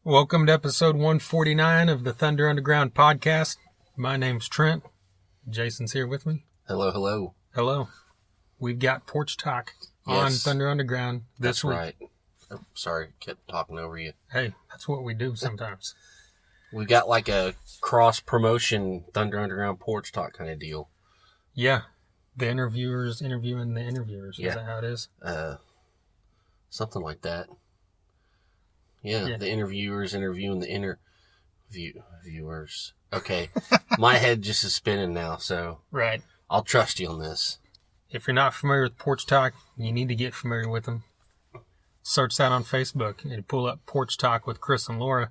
Welcome to episode 149 of the Thunder Underground podcast. My name's Trent. Jason's here with me. Hello, hello. Hello. We've got Porch Talk on Thunder Underground this week. That's right. Oh, sorry, kept talking over you. Hey, that's what we do sometimes. We've got like a cross-promotion Thunder Underground Porch Talk kind of deal. Yeah. The interviewers interviewing the interviewers. Yeah. Is that how it is? Something like that. Yeah, the interviewers interviewing the viewers. Okay, my head just is spinning now, so right. I'll trust you on this. If you're not familiar with Porch Talk, you need to get familiar with them. Search that on Facebook and pull up Porch Talk with Chris and Laura.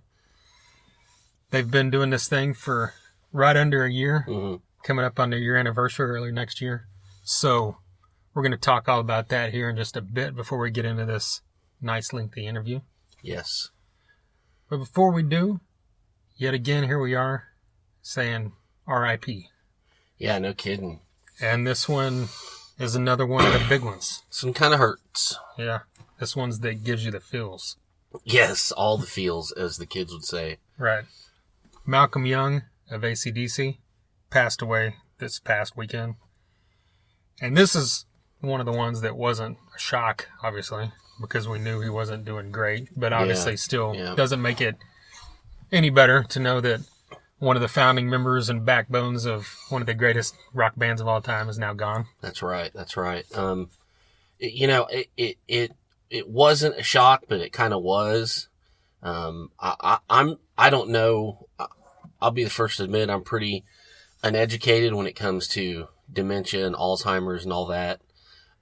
They've been doing this thing for right under a year, coming up on their year anniversary early next year. So we're going to talk all about that here in just a bit before we get into this nice lengthy interview. Yes. But before we do, yet again, here we are saying R.I.P. Yeah, no kidding. And this one is another one of the big ones. Some kind of hurts. Yeah. This one's that gives you the feels. Yes, all the feels, as the kids would say. Right. Malcolm Young of AC/DC passed away this past weekend. And this is one of the ones that wasn't a shock, obviously, because we knew he wasn't doing great. But obviously still doesn't make it any better to know that one of the founding members and backbones of one of the greatest rock bands of all time is now gone. That's right. That's right. It wasn't a shock, but it kind of was. I don't know. I'll be the first to admit I'm pretty uneducated when it comes to dementia and Alzheimer's and all that.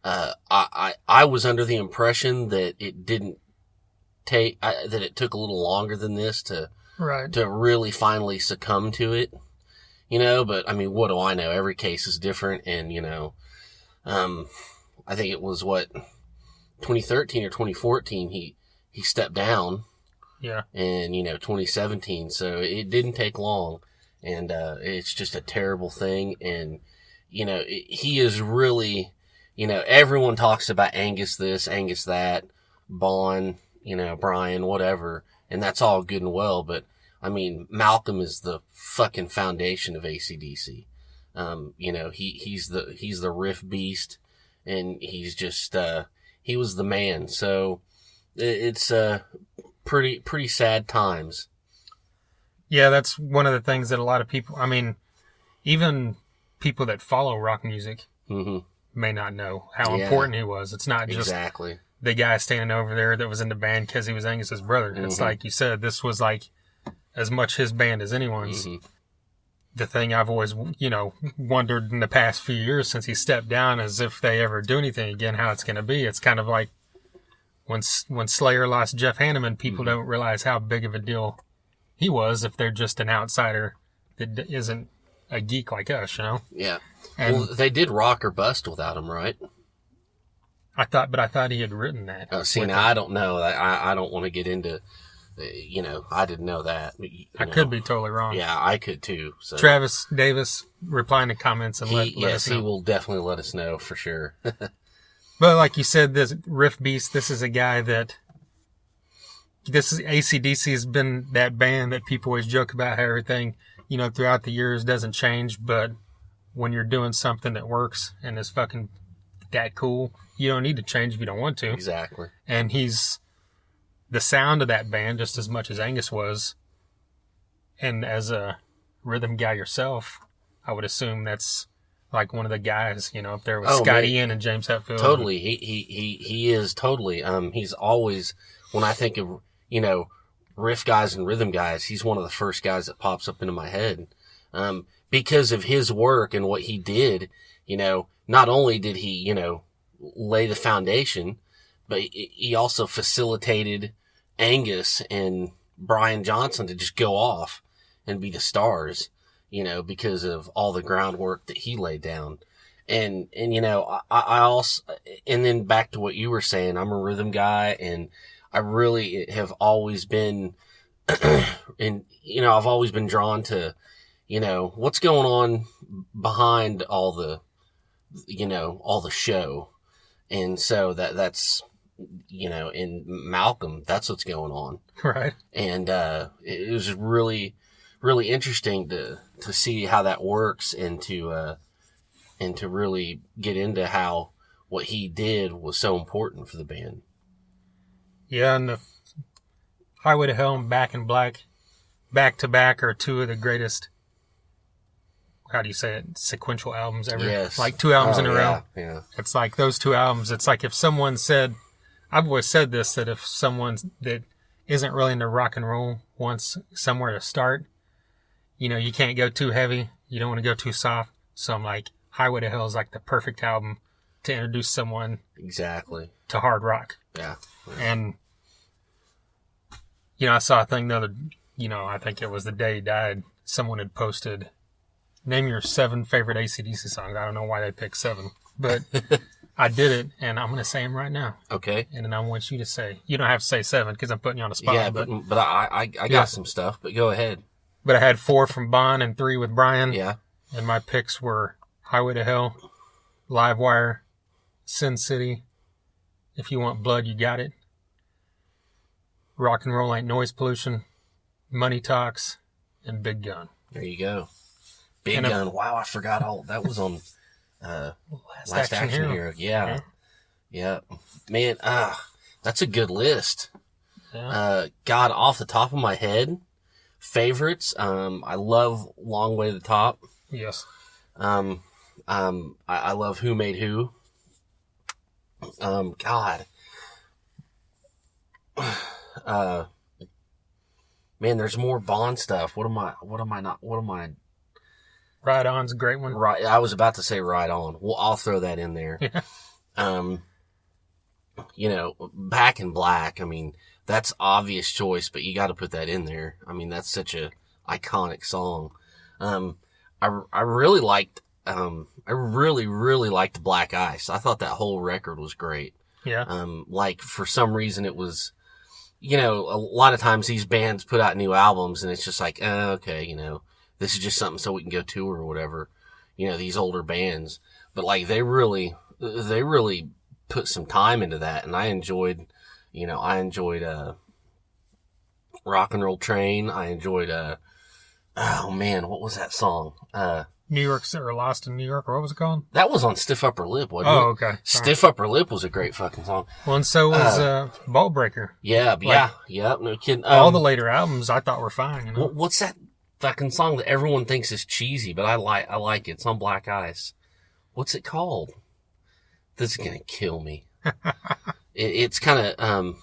I was under the impression that it didn't take, that it took a little longer than this to really finally succumb to it, but I mean, what do I know? Every case is different. And, I think it was 2013 or 2014, he stepped down. Yeah. And, 2017. So it didn't take long, and, it's just a terrible thing. And, he is really, everyone talks about Angus this, Angus that, Bon, Brian, whatever, and that's all good and well. But I mean, Malcolm is the fucking foundation of AC/DC. He's the riff beast, and he's just, he was the man. So it's, pretty sad times. Yeah, that's one of the things that a lot of people, I mean, even people that follow rock music may not know how important he was. It's not just the guy standing over there that was in the band because he was Angus's brother. It's like you said, this was like as much his band as anyone's. The thing I've always, wondered in the past few years since he stepped down is if they ever do anything again, how it's going to be. It's kind of like when Slayer lost Jeff Hanneman, people don't realize how big of a deal he was if they're just an outsider that isn't a geek like us, Yeah. And well, they did Rock or Bust without him, right? I thought he had written that. Now I don't know. I don't want to get into, I didn't know that. But, I could be totally wrong. Yeah, I could too. So. Travis Davis, replying to comments and let us know. He will definitely let us know for sure. But like you said, this riff beast, this is a guy that, AC/DC has been that band that people always joke about how everything, throughout the years doesn't change, but when you're doing something that works and is fucking that cool, you don't need to change if you don't want to. Exactly. And he's the sound of that band just as much as Angus was. And as a rhythm guy yourself, I would assume that's like one of the guys, up there with Scott Ian and James Hetfield. Totally. He is totally. He's always, when I think of, riff guys and rhythm guys, he's one of the first guys that pops up into my head. Because of his work and what he did, not only did he, lay the foundation, but he also facilitated Angus and Brian Johnson to just go off and be the stars, because of all the groundwork that he laid down. And I also, and then back to what you were saying, I'm a rhythm guy, and I really have always been, and, I've always been drawn to, what's going on behind all the show. And so that's in Malcolm, that's what's going on. Right. And, it was really, really interesting to see how that works and to really get into how what he did was so important for the band. Yeah, and the Highway to Hell and Back in Black, back to back, are two of the greatest, how do you say it, sequential albums ever. Yes. Like 2 albums in a row. Yeah. It's like those 2 albums. It's like if someone said, I've always said this, that if someone that isn't really into rock and roll wants somewhere to start, you can't go too heavy. You don't want to go too soft. So I'm like, Highway to Hell is like the perfect album to introduce someone Exactly. to hard rock. Yeah. And, I saw a thing the other, I think it was the day he died. Someone had posted, name your 7 favorite AC/DC songs. I don't know why they picked 7, but I did it, and I'm going to say them right now. Okay. And then I want you to say, you don't have to say 7 because I'm putting you on the spot. Yeah, but I got some stuff, but go ahead. But I had 4 from Bon and 3 with Brian. Yeah. And my picks were Highway to Hell, Livewire, Sin City, If You Want Blood, You Got It, Rock and Roll Ain't Noise Pollution, Money Talks, and Big Gun. There you go. Big Gun. Wow, I forgot all that was on Last Action Hero. Yeah. Yeah. Man, that's a good list. Yeah. God, off the top of my head, favorites, I love Long Way to the Top. Yes. I love Who Made Who. God. Man, there's more Bond stuff. What am I? Ride On's a great one. Right. I was about to say Ride On. Well, I'll throw that in there. Yeah. Back in Black, I mean, that's obvious choice, but you got to put that in there. I mean, that's such a iconic song. I really liked, I really liked Black Ice. I thought that whole record was great. Yeah. For some reason it was, a lot of times these bands put out new albums and it's just like, okay, this is just something so we can go tour or whatever, these older bands. But they really put some time into that. And I enjoyed Rock and Roll Train. I enjoyed, oh man, what was that song? New York or Lost in New York, or what was it called? That was on Stiff Upper Lip, wasn't it? Oh, okay. Sorry. Stiff Upper Lip was a great fucking song. Well, and so was Ball Breaker. Yeah, no kidding. All the later albums I thought were fine. What's that fucking song that everyone thinks is cheesy, but I like it. It's on Black Ice. What's it called? This is gonna kill me. It's kind of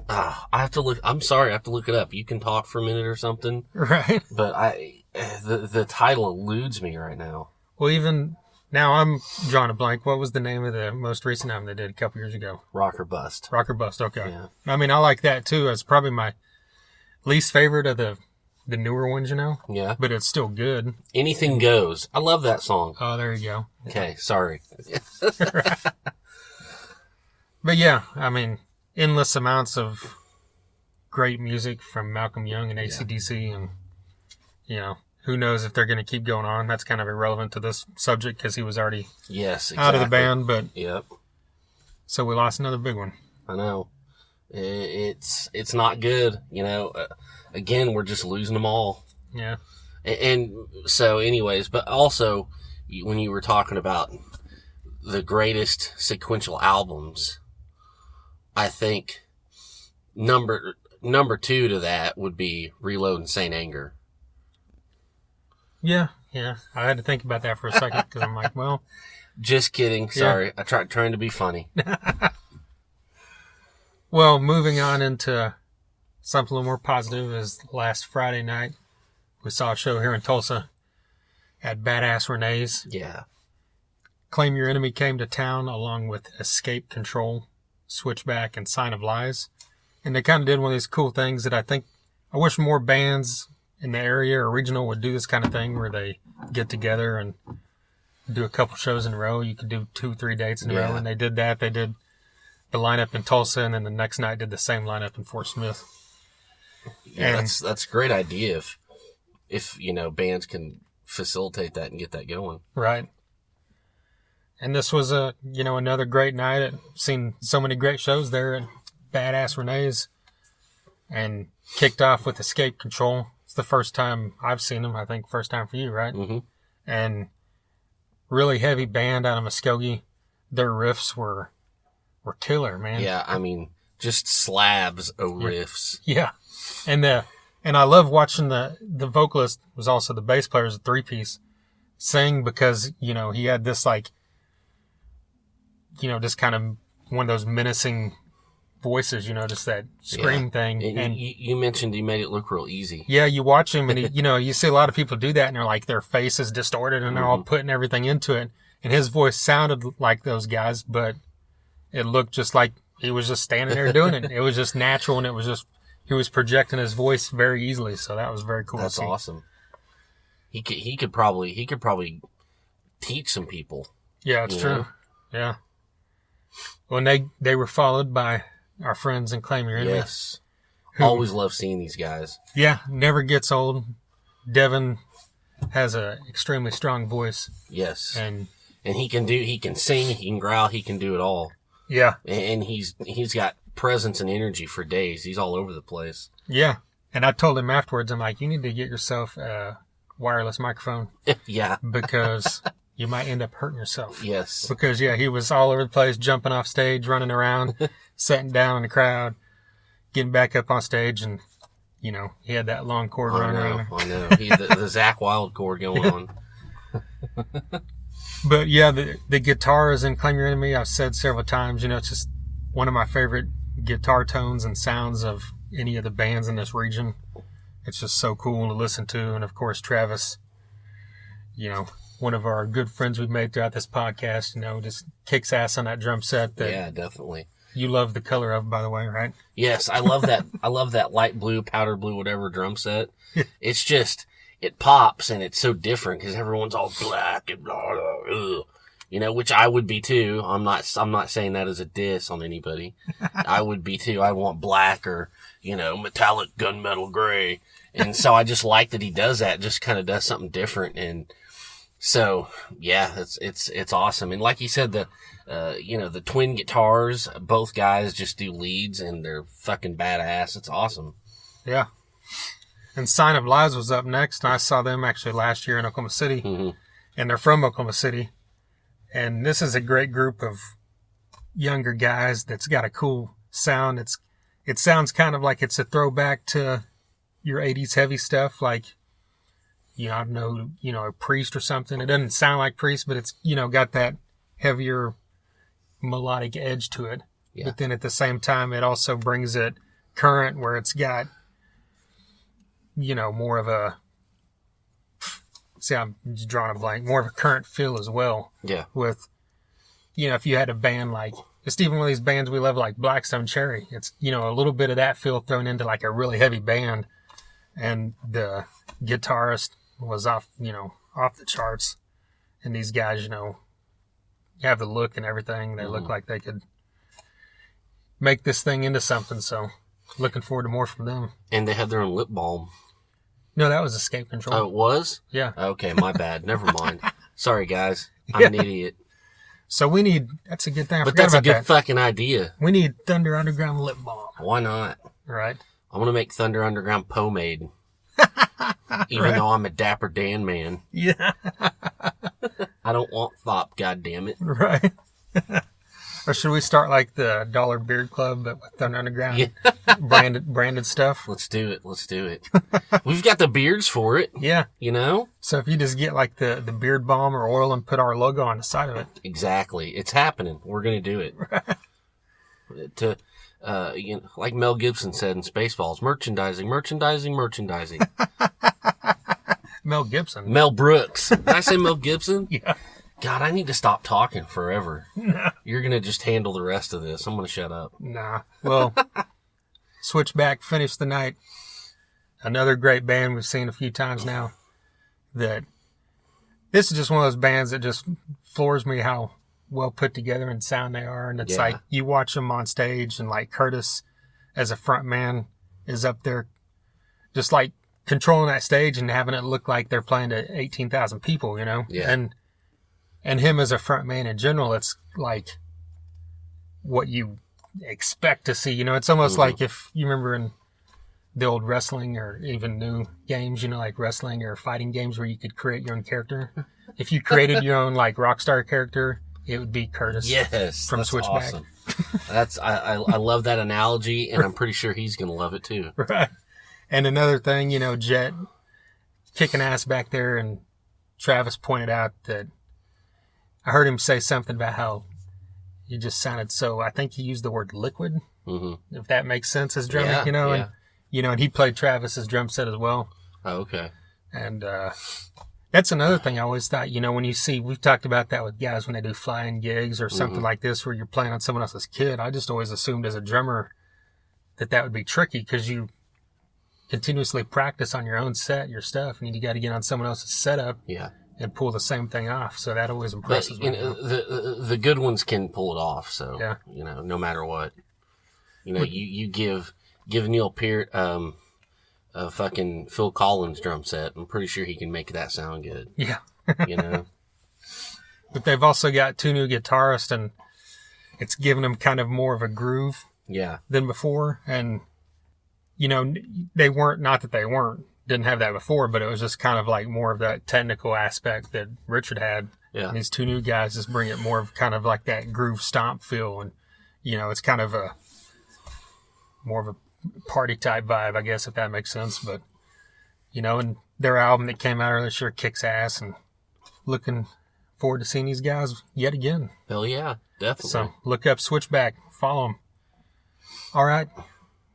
I have to look. I'm sorry, I have to look it up. You can talk for a minute or something, right? But the title eludes me right now. Well, even now I'm drawing a blank. What was the name of the most recent album they did a couple years ago? Rock or Bust. Rock or Bust. Okay. Yeah. I mean, I like that too. It's probably my least favorite of the newer ones, Yeah. But it's still good. Anything Goes. I love that song. Oh, there you go. Okay, sorry. But yeah, I mean, endless amounts of great music from Malcolm Young and AC/DC, and who knows if they're going to keep going on. That's kind of irrelevant to this subject because he was already out of the band. But yep. So we lost another big one. I know. It's not good. Again, we're just losing them all. Yeah. And so, anyways, but also when you were talking about the greatest sequential albums, I think number 2 to that would be Reload and Saint Anger. Yeah. I had to think about that for a second because I'm like, well. Just kidding. Sorry. Yeah. I trying to be funny. Well, moving on into something a little more positive is last Friday night, we saw a show here in Tulsa at Bad Ass Renee's. Yeah. Claim Your Enemy came to town along with Escape Control, Switchbach, and Sign of Lies. And they kind of did one of these cool things that I wish more bands in the area or regional would do this kind of thing where they get together and do a couple shows in a row. You could do 2-3 dates in a row. And they did that. They did the lineup in Tulsa, and then the next night did the same lineup in Fort Smith. Yeah, that's a great idea if bands can facilitate that and get that going. Right. And this was another great night. I've seen so many great shows there at Bad Ass Renee's, and kicked off with Escape Control. It's the first time I've seen them. I think first time for you, right? Mm-hmm. And really heavy band out of Muskogee. Their riffs were killer, man. Yeah, I mean, just slabs of riffs. Yeah. And I love watching the vocalist was also the bass player, is a 3-piece, sing, because, he had this just kind of one of those menacing voices, just that scream thing. And you mentioned he made it look real easy. Yeah, you watch him and you see a lot of people do that and they're like, their face is distorted and they're all putting everything into it. And his voice sounded like those guys, but it looked just like he was just standing there doing it. It was just natural, and he was projecting his voice very easily. So that was very cool. That's awesome. He could probably teach some people. Yeah, it's true. Yeah. Well, they were followed by our friends in Claim Your Enemy. Yes. Always love seeing these guys. Yeah, never gets old. Devin has a extremely strong voice. Yes. And he can sing, he can growl, he can do it all. Yeah. And he's got presence and energy for days. He's all over the place. Yeah. And I told him afterwards, I'm like, you need to get yourself a wireless microphone. Yeah. Because you might end up hurting yourself. Yes. Because, he was all over the place, jumping off stage, running around, sitting down in the crowd, getting back up on stage, and, he had that long cord running around. I know. He had the Zach Wild cord going on. But, yeah, the guitars in Claim Your Enemy, I've said several times, it's just one of my favorite guitar tones and sounds of any of the bands in this region. It's just so cool to listen to. And, of course, Travis, one of our good friends we've made throughout this podcast, just kicks ass on that drum set. Yeah, definitely. You love the color of, by the way, right? Yes, I love that. I love that light blue, powder blue, whatever drum set. It's just, it pops, and it's so different because everyone's all black and blah, blah, ugh. Which I would be too. I'm not saying that as a diss on anybody. I would be too. I want black or, metallic gunmetal gray. And so I just like that he does that, just kind of does something different. And so, yeah, it's awesome. And like you said, the twin guitars, both guys just do leads and they're fucking badass. It's awesome. Yeah. And Sign of Lies was up next. And I saw them actually last year in Oklahoma City. Mm-hmm. And they're from Oklahoma City. And this is a great group of younger guys that's got a cool sound. It sounds kind of like it's a throwback to your 80s heavy stuff, like, I don't know, a Priest or something. It doesn't sound like Priest, but it's, got that heavier melodic edge to it. Yeah. But then at the same time, it also brings it current, where it's got, more of a, see, I'm just drawing a blank, more of a current feel as well. Yeah. With, if you had a band like, just even one of these bands we love, like Blackstone Cherry, it's, a little bit of that feel thrown into like a really heavy band. And the guitarist was off the charts. And these guys, have the look and everything. They look like they could make this thing into something. So looking forward to more from them. And they had their own lip balm. No, that was Escape Control. Oh, it was? Yeah. Okay, my bad. Never mind. Sorry, guys. I'm an idiot. So that's a good thing. But that's a good fucking idea. We need Thunder Underground lip balm. Why not? Right. I want to make Thunder Underground pomade. Even though I'm a Dapper Dan man. Yeah. I don't want thop, goddammit. Right. Or should we start like the Dollar Beard Club, but with Thunder Underground branded stuff? Let's do it. We've got the beards for it. Yeah. So if you just get like the beard balm or oil and put our logo on the side of it. Exactly. It's happening. We're going to do it. Right. Like Mel Gibson said in Spaceballs, merchandising. Mel Gibson. Mel Brooks. Did I say Mel Gibson? Yeah. God, I need to stop talking forever. No. You're going to just handle the rest of this. I'm going to shut up. Nah. Well, Switchbach finished the night. Another great band we've seen a few times now. This is just one of those bands that just floors me how well put together and sound they are. And it's like you watch them on stage and like Curtis as a front man is up there just like controlling that stage and having it look like they're playing to 18,000 people, Yeah. And And him as a front man in general, it's like what you expect to see. You know, it's almost like if you remember in the old wrestling or even new games, you know, like wrestling or fighting games where you could create your own character. If you created your own like Rockstar character, it would be Curtis. Yes, from Switchbach. Awesome. I love that analogy, and I'm pretty sure he's gonna love it too. Right. And another thing, you know, Jet kicking ass back there, and Travis pointed out that I heard him say something about how you just sounded so. I think he used the word liquid, if that makes sense as drumming, you know, and he played Travis's drum set as well. Oh, okay. And that's another thing I always thought, you know, when you see, we've talked about that with guys when they do flying gigs or something like this where you're playing on someone else's kit. I just always assumed as a drummer that would be tricky because you continuously practice on your own set, your stuff, and you got to get on someone else's setup and pull the same thing off. So that always impresses me. The good ones can pull it off. So, you know, no matter what, you know, you give Neil Peart, a fucking Phil Collins drum set. I'm pretty sure he can make that sound good. Yeah. You know? But they've also got 2 new guitarists, and it's given them kind of more of a groove than before. And, you know, didn't have that before, but it was just kind of like more of that technical aspect that Richard had. Yeah. And these 2 new guys just bring it more of kind of like that groove stomp feel. And, you know, it's kind of more of a party type vibe, I guess, if that makes sense. But, you know, and their album that came out earlier this year kicks ass, and looking forward to seeing these guys yet again. Hell yeah, definitely. So look up Switchbach, follow them. All right,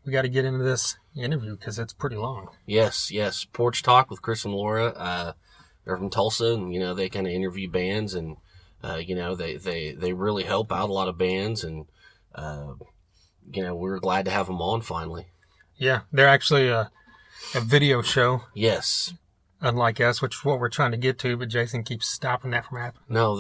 we got to get into this interview because it's pretty long. Yes. Porch Talk with Chris and Laura. They're from Tulsa, and, you know, they kind of interview bands, and, you know, they really help out a lot of bands, and, you know, we were glad to have them on finally. Yeah, they're actually a video show. Yes. Unlike us, which is what we're trying to get to, but Jason keeps stopping that from happening. No,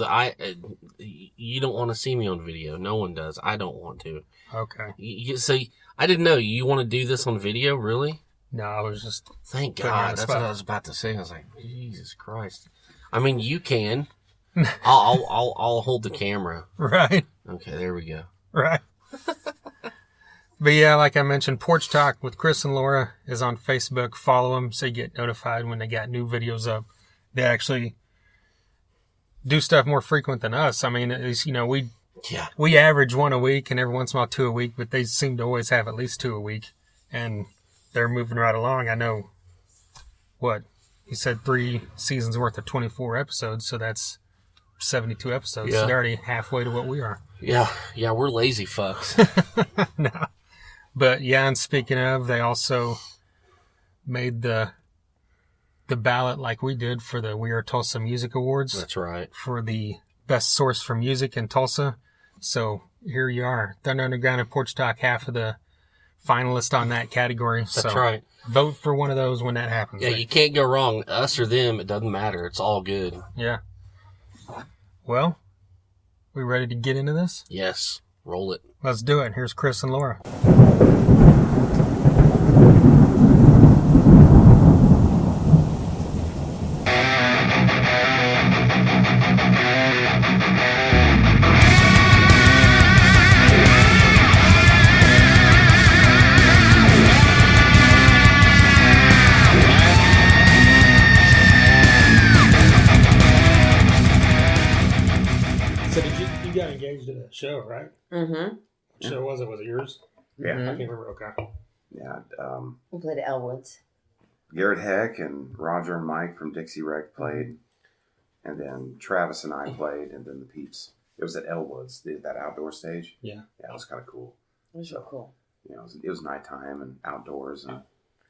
you don't want to see me on video. No one does. I don't want to. Okay. So I didn't know you want to do this on video, really? No, I was just. Thank God. That's what I was about to say. I was like, Jesus Christ. I mean, you can. I'll hold the camera. Right. Okay, there we go. Right. But yeah, like I mentioned, Porch Talk with Chris and Laura is on Facebook. Follow them so you get notified when they got new videos up. They actually do stuff more frequent than us. I mean, it's, you know, we average 1 a week, and every once in a while 2 a week, but they seem to always have at least 2 a week, and they're moving right along. I know, he said 3 seasons worth of 24 episodes, so that's 72 episodes. Yeah. So they're already halfway to what we are. Yeah, we're lazy fucks. No. But yeah, and speaking of, they also made the ballot like we did for the We Are Tulsa Music Awards. That's right. For the best source for music in Tulsa. So here you are. Thunder Underground and Porch Talk, half of the finalists on that category. That's right. Vote for one of those when that happens. Yeah, you can't go wrong. Us or them, it doesn't matter. It's all good. Yeah. Well, we ready to get into this? Yes. Roll it. Let's do it. Here's Chris and Laura. Show, right? Mm-hmm. What show was it? Was it yours? Yeah. I can't remember. Okay. Yeah. We played at Elwood's. Garrett Heck and Roger and Mike from Dixie Rec played. And then Travis and I played. And then the Peeps. It was at Elwood's, that outdoor stage. Yeah. Yeah, it was kind of cool. It was real cool. You know, it was nighttime and outdoors. And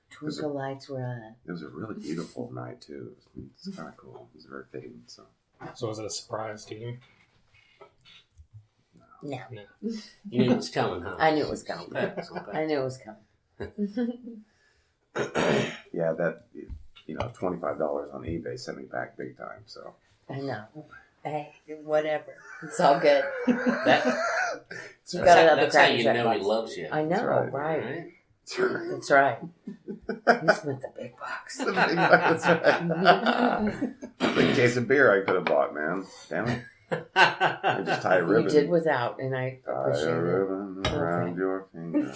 twinkle lights were on. It was a really beautiful night, too. It was kind of cool. It was very fitting. So was it a surprise to you? No. You knew it was coming, huh? I knew it was coming. I knew it was coming. Yeah, that, you know, $25 on eBay sent me back big time, so. I know. Hey, whatever. It's all good. That's how you know he loves you. I know, right? That's right. He spent the big bucks. That's right. Big case of beer I could have bought, man. Damn it. I just tie a ribbon. You did without, and I appreciate tie a ribbon around your finger.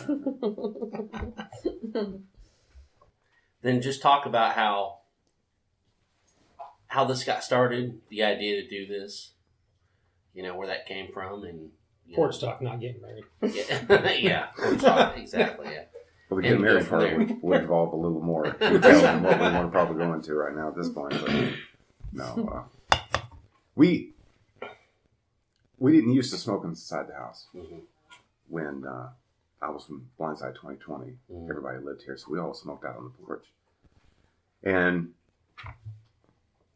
Then just talk about how this got started, the idea to do this, where that came from, and Porch talk, not getting married. Yeah, yeah, Porch talk, exactly, yeah. Well, the getting married part would involve a little more detail than what we want to probably go into right now at this point. But no, we didn't used to smoke inside the house when I was from Blindside 2020. Everybody lived here, so we all smoked out on the porch. And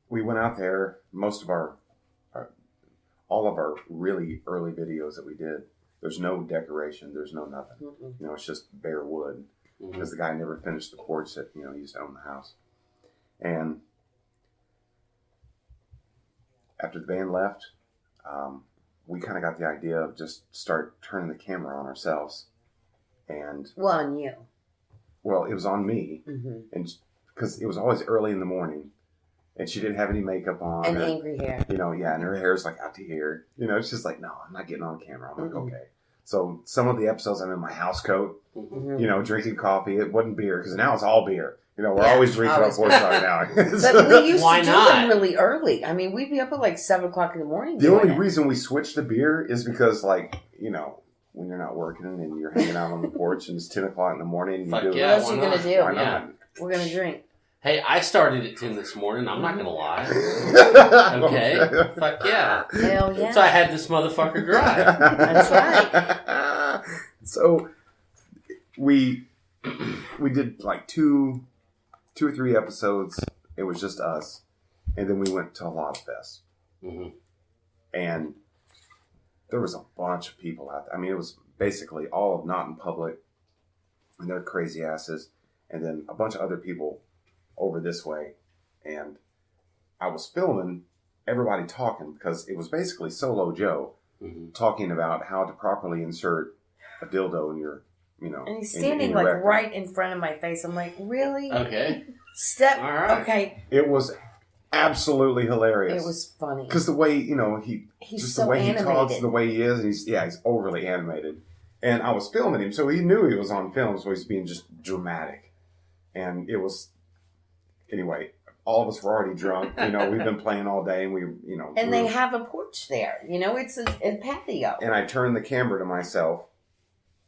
we went out there. Most of all of our really early videos that we did, there's no decoration, there's no nothing. It's just bare wood because the guy never finished the porch that he used to own the house. And after the band left, we kind of got the idea of just start turning the camera on ourselves. And on you. Well, it was on me, and because it was always early in the morning, and she didn't have any makeup on, and angry hair. And her hair's like out to here. It's just like, no, I'm not getting on camera. I'm like, okay. So some of the episodes I'm in my house coat, drinking coffee. It wasn't beer because now it's all beer. We're always drinking on Porch right now. But we used to do them really early. I mean, we'd be up at like 7 o'clock in the morning. The only reason we switched to beer is because, like, when you're not working and you're hanging out on the porch and it's 10 o'clock in the morning. What else are you going to do? Why not? We're going to drink. Hey, I started at 10 this morning. I'm not going to lie. Okay. Fuck yeah. Hell yeah. So I had this motherfucker drive. That's right. So we did like two or three episodes. It was just us. And then we went to HolataFest. And there was a bunch of people out there. I mean, it was basically all of Not in Public and their crazy asses. And then a bunch of other people over this way. And I was filming everybody talking because it was basically Solo Joe talking about how to properly insert a dildo in your, And he's standing in like right in front of my face. I'm like, really? Okay. All right. Okay. It was absolutely hilarious. It was funny. Because the way, he's just so the way animated. he talks, the way he is, and he's overly animated. And I was filming him, so he knew he was on film, so he's being just dramatic. And it was, anyway, all of us were already drunk. We've been playing all day, and And they have a porch there. It's a patio. And I turned the camera to myself.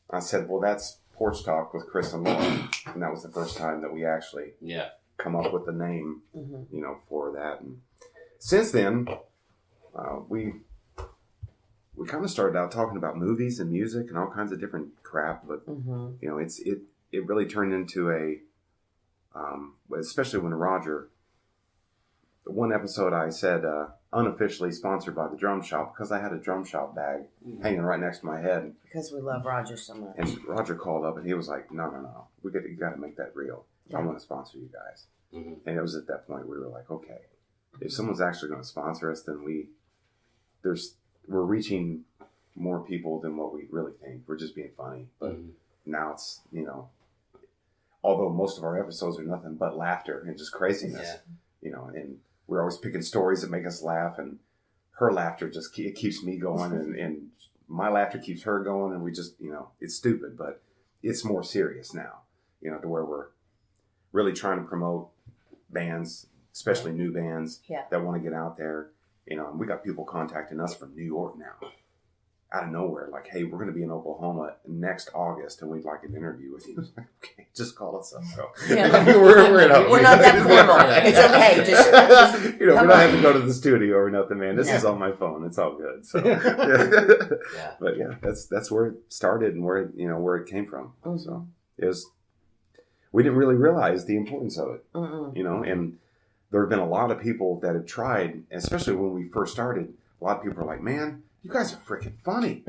I said, well, that's Porch Talk with Chris and Lauren. And that was the first time that we actually come up with the name, for that. And since then, we kind of started out talking about movies and music and all kinds of different crap. But, it really turned into especially when Roger, one episode I said, unofficially sponsored by the drum shop because I had a drum shop bag hanging right next to my head. Because we love Roger so much. And Roger called up and he was like, no, you got to make that real. I want to sponsor you guys. And it was at that point we were like, okay, if someone's actually going to sponsor us, then we're reaching more people than what we really think. We're just being funny. But now it's, although most of our episodes are nothing but laughter and just craziness, and we're always picking stories that make us laugh, and her laughter it keeps me going, and my laughter keeps her going, and we just, it's stupid, but it's more serious now, to where we're really trying to promote bands, especially new bands that want to get out there, and we got people contacting us from New York now, out of nowhere, like, hey, we're going to be in Oklahoma next August, and we'd like an interview with you. Like, okay, just call us up. So. We're not that formal. It's okay. Just we don't have to go to the studio or nothing, man. This is on my phone. It's all good. So, But that's where it started and where it came from. So we didn't really realize the importance of it, and there have been a lot of people that have tried, especially when we first started. A lot of people are like, man, you guys are freaking funny.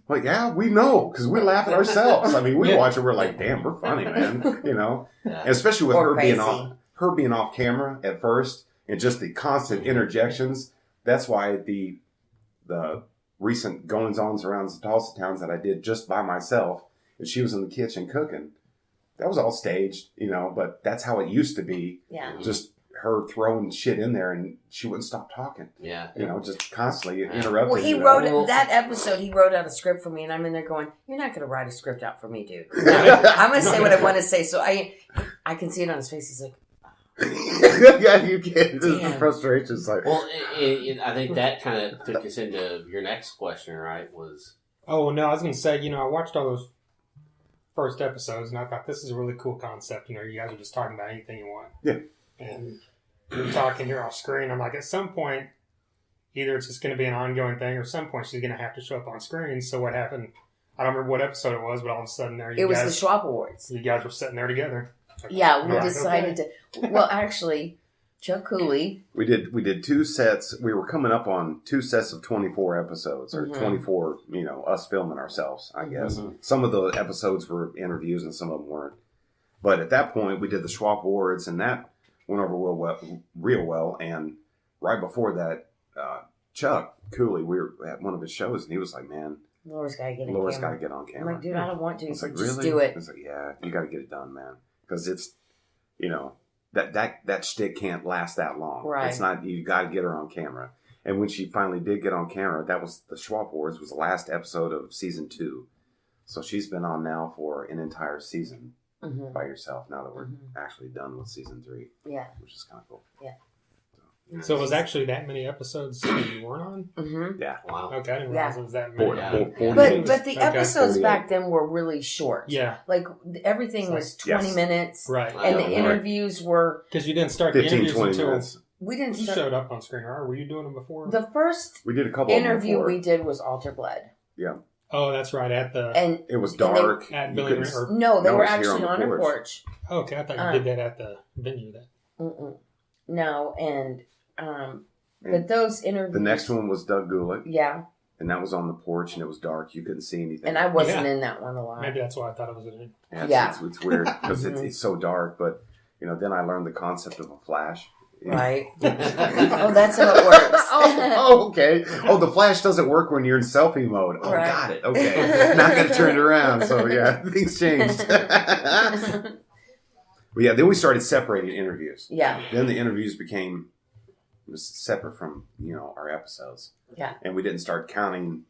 Like, yeah, we know, because we laugh at ourselves. I mean, we watch it, we're like, damn, we're funny, man. And especially with her being off camera at first, and just the constant interjections. That's why the recent goings-ons around the Tulsa towns that I did just by myself, and she was in the kitchen cooking. That was all staged, but that's how it used to be. Yeah. Just her throwing shit in there, and she wouldn't stop talking. Yeah. Just constantly interrupting. Well, he wrote that episode. He wrote out a script for me, and I'm in there going, "You're not going to write a script out for me, dude. I'm going to say what I want to say." So I can see it on his face. He's like, "Yeah, you can." The frustration's like. Well, I think that kind of took us into your next question, right? Oh no, I was going to say, I watched all those first episodes, and I thought this is a really cool concept. You guys are just talking about anything you want. Yeah. And you're talking here off screen. I'm like, at some point, either it's just going to be an ongoing thing, or at some point she's going to have to show up on screen. So what happened? I don't remember what episode it was, but all of a sudden it was the Schwab Awards. You guys were sitting there together. Yeah, we decided to. Well, actually, Chuck Cooley. We did 2 sets. We were coming up on 2 sets of 24 episodes, or 24. Us filming ourselves. I guess some of the episodes were interviews and some of them weren't. But at that point, we did the Schwab Awards, and that went over real well. And right before that, Chuck Cooley, we were at one of his shows, and he was like, "Man, Laura's got to get on camera." I'm like, "Dude, I don't want to." It's like, just really? Do it. It's like, yeah, you got to get it done, man, because it's, that shtick can't last that long. Right. It's not. You got to get her on camera. And when she finally did get on camera, that was the Schwab Awards. Was the last episode of season 2, so she's been on now for an entire season by herself. Now that we're actually done with season 3, which is kind of cool. Yeah. So it was actually that many episodes that you weren't on? Mm-hmm. Yeah. Wow. Okay, I didn't realize it was that many. But the episodes back then were really short. Yeah. Like everything was 20 minutes. Right. And the interviews were... Because you didn't start the 15, interviews 20 until... minutes. We didn't You showed up on screen, or were you doing them before? The first we did a couple interview of them we did was AlterBlood. Yeah. Oh, that's right. And it was dark. At Billy or, no, they were actually on a porch. Oh, okay, I thought you did that at the venue then. No, and but those interviews. The next one was Doug Gulick. Yeah. And that was on the porch, and it was dark. You couldn't see anything. And I wasn't in that one a lot. Maybe that's why I thought it was in it. Yeah. It's weird because it's so dark. But then I learned the concept of a flash. Right. Oh, that's how it works. Okay. Oh, the flash doesn't work when you're in selfie mode. Oh, right. Got it. Okay. Not going to turn it around. So, yeah, things changed. But yeah, then we started separating interviews. Yeah. Then the interviews became separate from, our episodes. Yeah. And we didn't start counting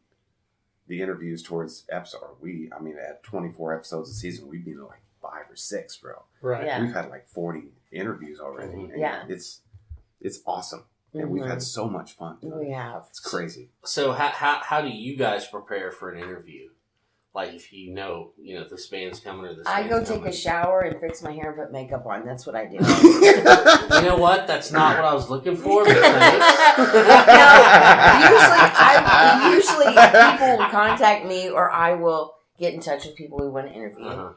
the interviews towards episode. At 24 episodes a season, we'd be like 5 or 6, bro. Right. Yeah. We've had like 40 interviews already. And yeah. It's awesome. And we've had so much fun. We have. It's crazy. So how do you guys prepare for an interview? Like if this band's coming or this I go take a shower and fix my hair and put makeup on. That's what I do. You know what? That's not what I was looking for. But usually people will contact me or I will get in touch with people we want to interview. Uh-huh.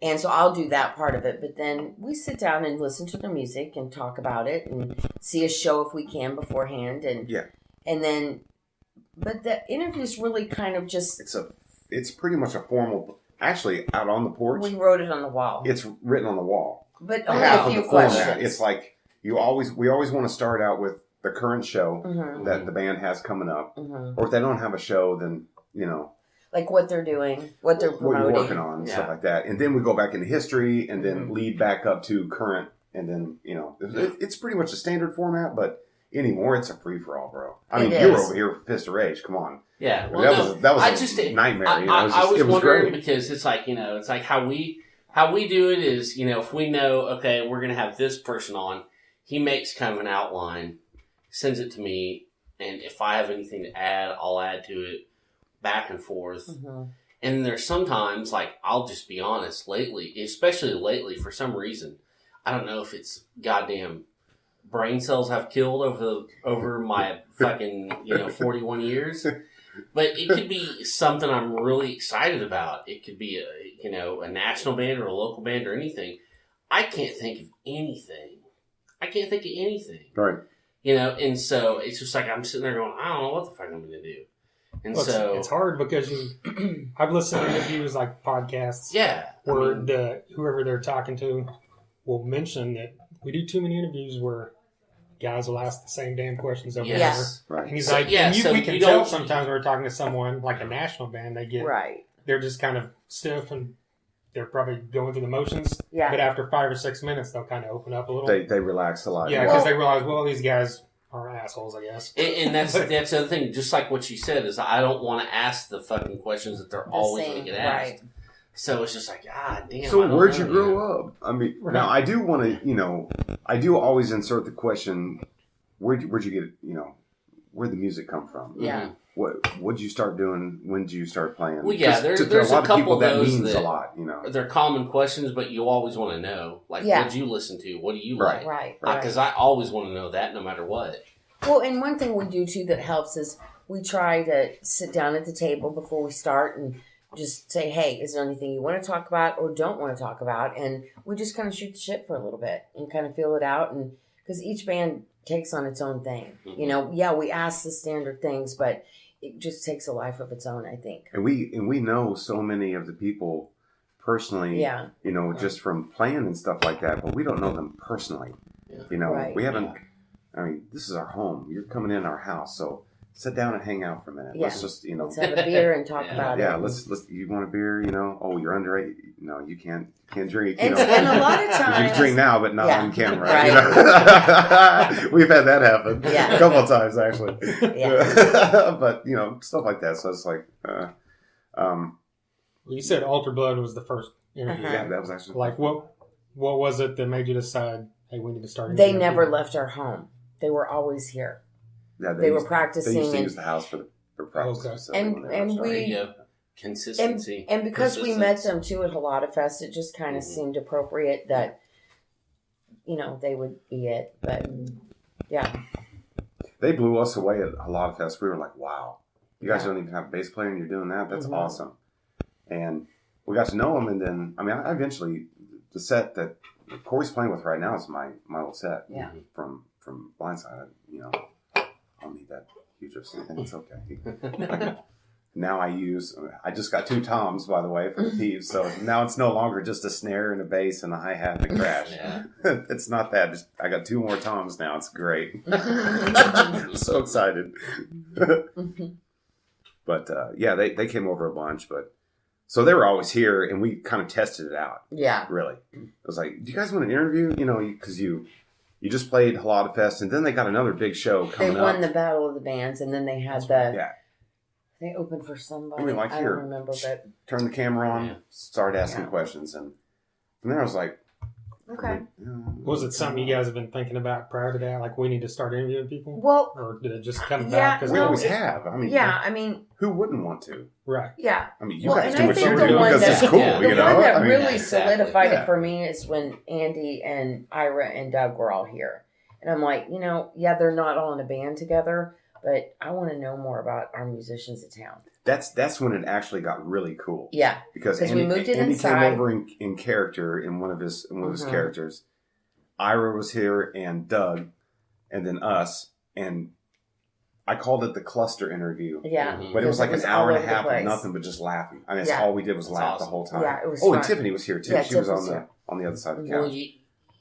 And so I'll do that part of it. But then we sit down and listen to the music and talk about it and see a show if we can beforehand. And then, but the interview's really kind of just... It's pretty much a formal... Actually, out on the porch... We wrote it on the wall. It's written on the wall. But only a few questions. It's like, we always want to start out with the current show that the band has coming up. Mm-hmm. Or if they don't have a show, then, like what they're doing, what they're promoting. What you're working on, and stuff like that. And then we go back into history and then lead back up to current. And then, it's pretty much a standard format, but anymore, it's a free-for-all, bro. You were over here for Fist of Rage. Come on. Yeah. Well, that was a nightmare. I was wondering because it's like, it's like how we do it is, if we know, okay, we're going to have this person on, he makes kind of an outline, sends it to me, and if I have anything to add, I'll add to it. Back and forth. Mm-hmm. And there's sometimes, like, I'll just be honest, especially lately, for some reason, I don't know if it's goddamn brain cells have killed over my fucking, 41 years, but it could be something I'm really excited about. It could be a national band or a local band or anything. I can't think of anything. Right. And so it's just like I'm sitting there going, I don't know what the fuck I'm going to do. And it's hard because I've listened to interviews like podcasts. Yeah. Where whoever they're talking to will mention that we do too many interviews where guys will ask the same damn questions over and over. Right. And he's like, we can tell sometimes when we're talking to someone like a national band, they're just kind of stiff and they're probably going through the motions. Yeah. But after 5 or 6 minutes, they'll kind of open up a little. They relax a lot. Yeah, because they realize, well, these guys are assholes, I guess. And that's the other thing. Just like what you said is, I don't want to ask the fucking questions that they're always going to get asked. Right. So it's just like, God damn. So where'd you grow up? I mean, now I do want to, I do always insert the question, where'd you get, where'd the music come from? Yeah. What'd you start doing? When did you start playing? Well, yeah, there's a couple of those that means a lot, They're common questions, but you always want to know, like, what'd you listen to? What do you like? Right. Because I always want to know that, no matter what. Well, and one thing we do too that helps is we try to sit down at the table before we start and just say, hey, is there anything you want to talk about or don't want to talk about? And we just kind of shoot the shit for a little bit and kind of feel it out. And because each band takes on its own thing, we ask the standard things, but it just takes a life of its own, I think. And we know so many of the people personally, just from playing and stuff like that, but we don't know them personally. Yeah. We haven't, I mean, this is our home. You're coming in our house, so sit down and hang out for a minute. Yeah. Let's just, Let's have a beer and talk about it. Yeah, let's. You want a beer? Oh, you're underage. No, you can't drink. And a lot of times you can drink now, but not on camera. Right. We've had that happen a couple of times actually. Yeah. But stuff like that. So it's like, You said AlterBlood was the first interview. Yeah, that was actually like what was it that made you decide, hey, we need to start? They never left our home. They were always here. Yeah, they were practicing. They used to use the house for practice. Okay. And we consistency. And because we met them too at HolataFest, it just kind of seemed appropriate that they would be it. But yeah, they blew us away at HolataFest. We were like, wow, you guys don't even have a bass player and you're doing that. That's awesome. And we got to know them, and then I eventually the set that Corey's playing with right now is my old set. Yeah. From Blindside. I'll need that huge of something. It's okay. Now I just got 2 toms, by the way, for the Peeps. So now it's no longer just a snare and a bass and a hi-hat and a crash. It's not that. I got 2 more toms now. It's great. I'm so excited. But they came over a bunch. But so they were always here, and we kind of tested it out. Yeah. Really. I was like, do you guys want an interview? Because you just played HolataFest, and then they got another big show coming up. They won the Battle of the Bands, and then they had they opened for somebody. I don't remember, but turn the camera on, start asking questions, and from there I was like, okay. Was it something you guys have been thinking about prior to that? Like, we need to start interviewing people? Well, or did it just come back? We always have. I mean, who wouldn't want to? Right. Yeah. I mean, you guys do what you're doing because it's cool. The one that really solidified it for me is when Andy and Ira and Doug were all here. And I'm like, they're not all in a band together, but I want to know more about our musicians in town. That's when it actually got really cool. Yeah, because we moved it Andy inside. came over in character in one of his characters. Ira was here and Doug, and then us, and I called it the cluster interview. Yeah, but it was like an hour and a half of nothing but just laughing. I mean, that's all we did was laugh the whole time. Yeah, it was. And Tiffany was here too. Yeah, she was on the other side of the couch. Well,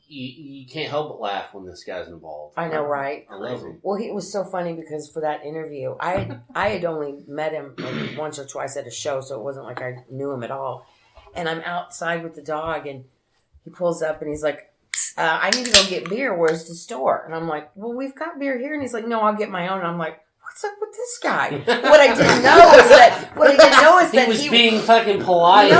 you can't help but laugh when this guy's involved. I know, right? I love him. Well, it was so funny because for that interview, I had only met him once or twice at a show, so it wasn't like I knew him at all. And I'm outside with the dog, and he pulls up, and he's like, I need to go get beer. Where's the store? And I'm like, well, we've got beer here. And he's like, no, I'll get my own. And I'm like, what's up with this guy? What I didn't know is that he was being fucking polite.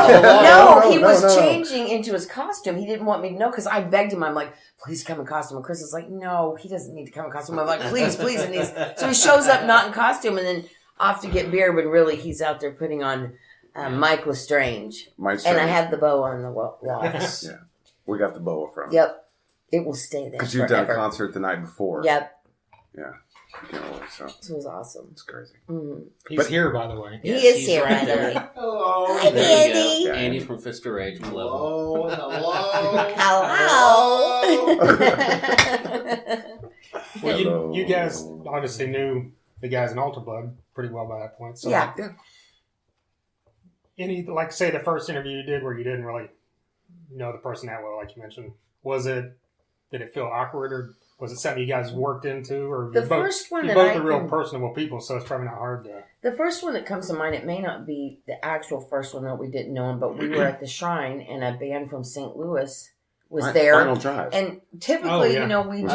He was changing into his costume. He didn't want me to know because I begged him. I'm like, please come in costume. And Chris is like, no, he doesn't need to come in costume. I'm like, please. And so he shows up not in costume and then off to get beer, but really he's out there putting on Mike Lestrange. And I had the bow on the wall. Yeah, we got the boa from him. Yep. It will stay there because you've done a concert the night before. Yep. Yeah. So. This was awesome. It's crazy. Mm-hmm. He's here, by the way. He is here, by the way. Hello. Hi, Andy. Yeah, Andy from Fist of Rage. Hello. Well, you guys obviously knew the guys in AlterBlood pretty well by that point. So yeah. Any, like, say the first interview you did where you didn't really know the person that well, like you mentioned, did it feel awkward, or Was it something you guys worked into, or the first one you're both real personable people, so it's probably not hard to. The first one that comes to mind, it may not be the actual first one that we didn't know him, but we were at the Shrine, and a band from St. Louis was there. Final Drive. And typically, you know, we do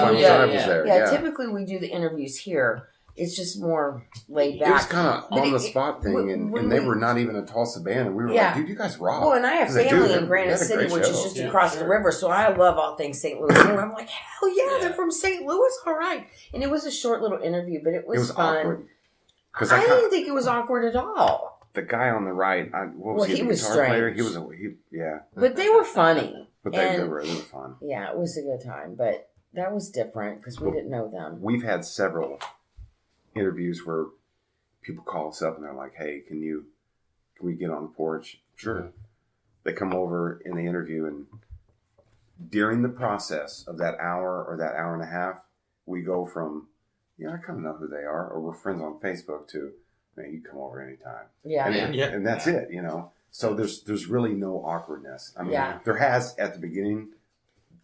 typically we do the interviews here. It's just more laid back. It was kind of on the spot thing, and they were not even a Tulsa band, and we were like, dude, you guys rock. Well, and I have family in Granite City, which is just across the river, so I love all things St. Louis. And I'm like, hell yeah, they're from St. Louis? All right. And it was a short little interview, but it was fun. Awkward. I didn't think it was awkward at all. The guy on the right, he was guitar player? He was But they were funny. But they were fun. Yeah, it was a good time, but that was different because we didn't know them. We've had several interviews where people call us up and they're like, hey, can we get on the porch? Sure. Mm-hmm. They come over in the interview, and during the process of that hour or that hour and a half, we go from, I kind of know who they are, or we're friends on Facebook, to, man, you come over anytime. Yeah. And that's it, So there's really no awkwardness. I mean, there has at the beginning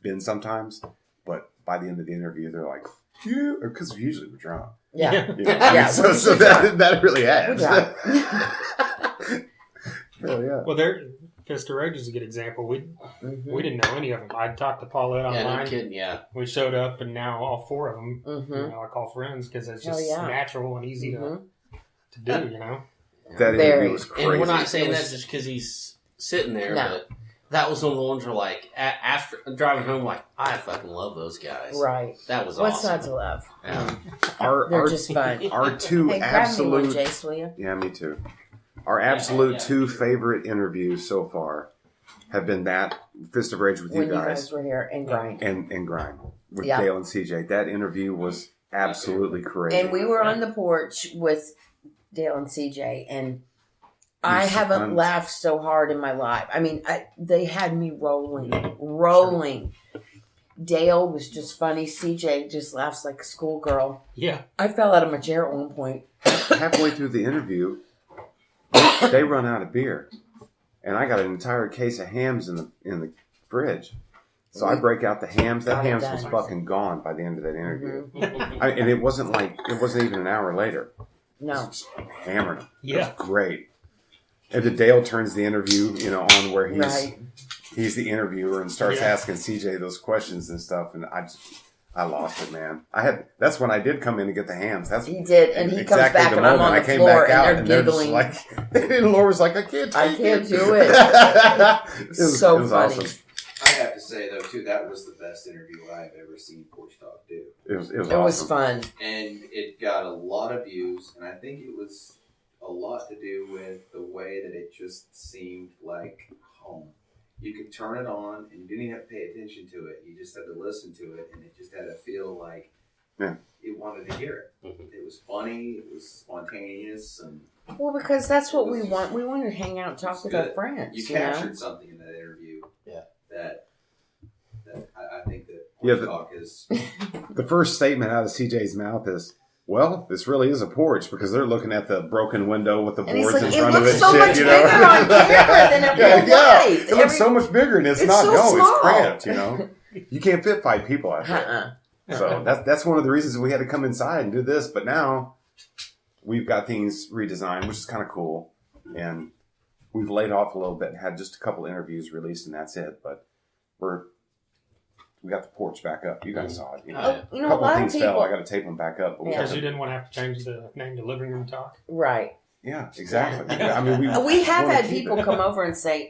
been sometimes, but by the end of the interview, they're like, because usually we're drunk. Yeah. So that really has. Well, Fist of Rage is a good example. We didn't know any of them. I talked to Paulette online. Yeah, no kidding, We showed up, and now all four of them, I call friends because it's just natural and easy to do, That interview was crazy. And we're not saying that just because he's sitting there, but that was one of the ones where, like, after driving home, like, I fucking love those guys. Right. That was What's awesome. not to love? Yeah. They're just fun. Our two absolute... Grab me one, Jace, will you? Yeah, me too. Our absolute two favorite interviews so far have been that Fist of Rage with when you guys were here, and Grind. And Grind with Dale and CJ. That interview was absolutely crazy. And we were on the porch with Dale and CJ, and I haven't laughed so hard in my life. I mean, they had me rolling. Dale was just funny. CJ just laughs like a schoolgirl. Yeah. I fell out of my chair at one point. Halfway through the interview, they run out of beer, and I got an entire case of hams in the fridge. So I break out the hams. That hams was fucking gone by the end of that interview, and it wasn't even an hour later. No, just hammered them. Yeah, it was great. And then Dale turns the interview, on where he's the interviewer and starts asking CJ those questions and stuff, and I lost it, man. That's when I did come in to get the hams. He did, and he comes back and I'm on the floor and they're giggling. And Laura's like, I can't do it. It was so funny. Awesome. I have to say though too, that was the best interview I've ever seen Porch Talk do. It was awesome. It was fun, and it got a lot of views, and I think it was a lot to do with the way that it just seemed like home. You could turn it on, and you didn't even have to pay attention to it. You just had to listen to it, and it just had to feel like it wanted to hear it. Mm-hmm. It was funny. It was spontaneous, and because that's what we want. We want to hang out and talk with our friends. You captured something in that interview. That I think that Talk is. The first statement out of CJ's mouth is, well, this really is a porch, because they're looking at the broken window with the boards in front of it. It looks so much bigger on camera than in real life. It looks so much bigger, and it's not. So no, small. It's cramped. You can't fit 5 people out there. So that's one of the reasons we had to come inside and do this. But now we've got things redesigned, which is kind of cool, and we've laid off a little bit and had just a couple interviews released, and that's it. But we got the porch back up. You guys saw it. A couple of things fell. I got to tape them back up. Because you didn't want to have to change the name to Living Room Talk. Right. Yeah, exactly. I mean, we have had people come over and say,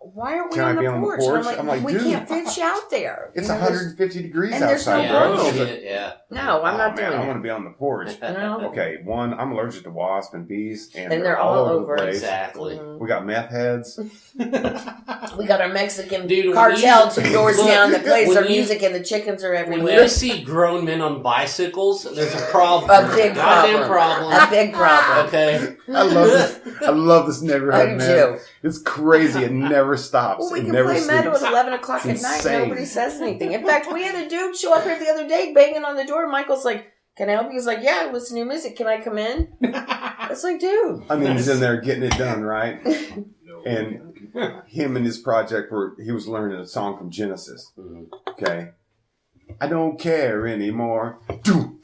why aren't we on the porch? And I'm like, we can't fit you out there. It's 150 degrees and outside. No, I'm not doing it. I want to be on the porch. No. Okay, one, I'm allergic to wasps and bees, and they're all over the place. Exactly. Mm-hmm. We got meth heads. We got our Mexican cartel 2 doors down that plays our music, and the chickens are everywhere. When you see grown men on bicycles, there's a problem. A big problem. A big problem. Okay. I love this neighborhood, man. Too. It's crazy. It never stops. Well, we it can never play sleeps. metal at 11 o'clock at night. Nobody says anything. In fact, we had a dude show up here the other day banging on the door. Michael's like, can I help you? He's like, yeah, I listen to music. Can I come in? It's like, dude. I mean, he's in there getting it done, right? And him and his project he was learning a song from Genesis. Okay. I don't care anymore. Do.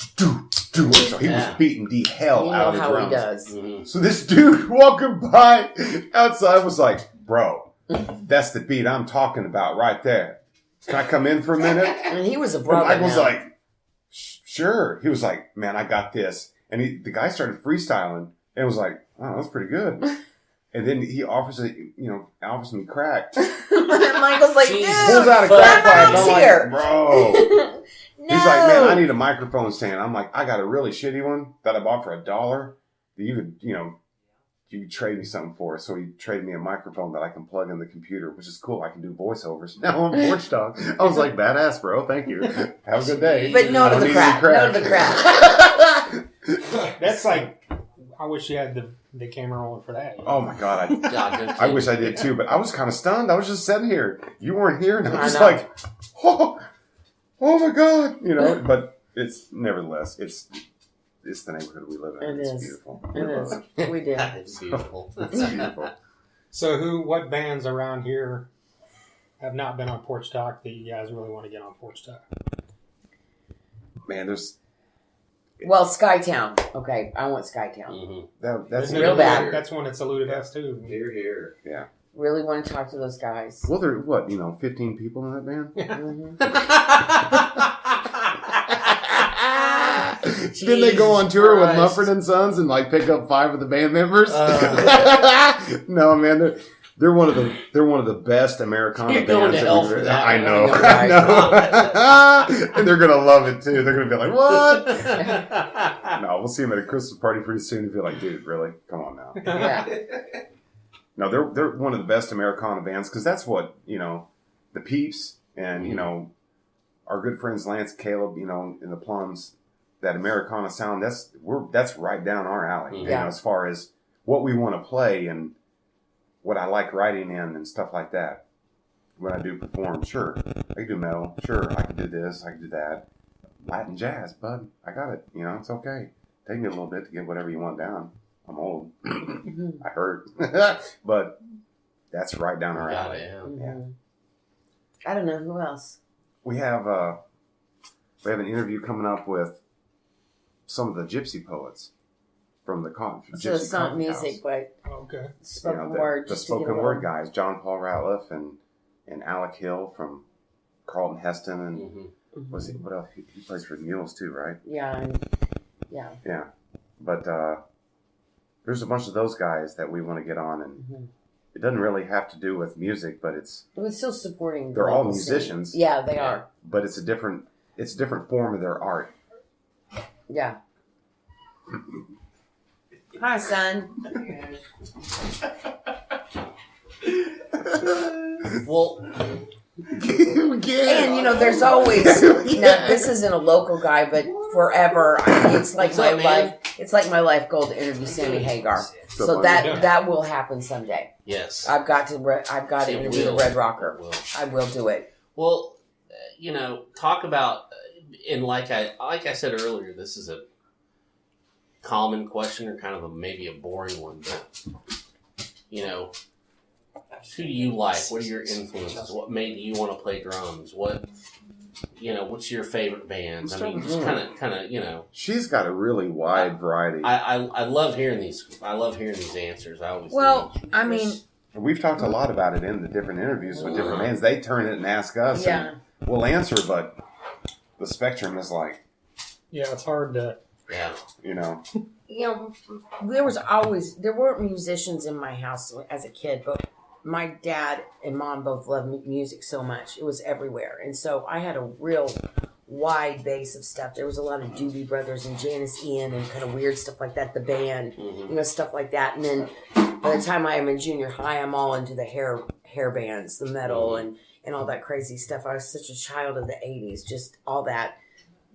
So he was beating the hell out of the drums. He does. Mm-hmm. So this dude walking by outside was like, bro, that's the beat I'm talking about right there. Can I come in for a minute? And he was a brother. I was like, sure. He was like, man, I got this. And the guy started freestyling and was like, oh, that's pretty good. And then he offers me crack. Michael's like, dude, pulls out a crack pipe. I'm here. like, bro. No. He's like, man, I need a microphone stand. I'm like, I got a really shitty one that I bought for $1 that you could, you could trade me something for. So he traded me a microphone that I can plug in the computer, which is cool. I can do voiceovers. Now I'm Porch Talk. I was like, badass, bro. Thank you. Have a good day. But no to the crack. No to the crack. That's like, I wish you had the camera rolling for that. Oh my God. I wish I did too, but I was kind of stunned. I was just sitting here. You weren't here. And I was like, oh my God. But it's nevertheless, it's the neighborhood we live in. It's beautiful. It is. We do. It's beautiful. It's beautiful. So what bands around here have not been on Porch Talk that you guys really want to get on Porch Talk? Man, there's... Well, Skytown. Okay, I want Skytown. Mm-hmm. That's real bad. That's one that's eluded us too. Here. Yeah. Really want to talk to those guys. Well, there are, 15 people in that band? Didn't they go on tour with Mumford & Sons and pick up 5 of the band members? No, man, they're one of the best Americana You're bands. going to hell for that. I know. And they're gonna love it too. They're gonna be like, "What?" No, we'll see them at a Christmas party pretty soon and be like, "Dude, really? Come on now." Yeah. No, they're one of the best Americana bands because that's what the Peeps and our good friends Lance, Caleb, in the Plums. That Americana sound, that's right down our alley. Yeah. As far as what we want to play and what I like writing in and stuff like that. When I do perform, sure, I can do metal. Sure, I can do this. I can do that. Latin jazz, bud. I got it. It's okay. Take me a little bit to get whatever you want down. I'm old. I hurt. But that's right down our alley. Yeah. I don't know who else. We have an interview coming up with some of the gypsy poets from the gypsy So it's not music, house. but okay. spoken word. The spoken word guys, John Paul Ratliff and Alec Hill from Carlton Heston and what else? He plays for the Mules too, right? Yeah. Yeah. But there's a bunch of those guys that we want to get on, and it doesn't really have to do with music, but it's still supporting. They're all musicians. Scene. Yeah, they are. But it's a different form of their art. Yeah. Hi, son. Well, and there's always now. This isn't a local guy, but forever, it's like my life. It's like my life goal to interview Sammy Hagar. So that will happen someday. yes. I've got to interview the Red Rocker. I will do it. Well, talk about, and like I said earlier, this is a common question or kind of maybe a boring one, but who do you like? What are your influences? What made you want to play drums? What's your favorite bands? I mean, just kind of. She's got a really wide variety. I love hearing these. I love hearing these answers. I always. I mean, we've talked a lot about it in the different interviews with different bands. They turn it and ask us. Yeah. And we'll answer, but the spectrum is like. Yeah, it's hard to. Yeah. there weren't musicians in my house as a kid, but my dad and mom both loved music so much. It was everywhere. And so I had a real wide base of stuff. There was a lot of Doobie Brothers and Janice Ian and kind of weird stuff like that, the band, stuff like that. And then by the time I am in junior high, I'm all into the hair bands, the metal and all that crazy stuff. I was such a child of the 80s, just all that.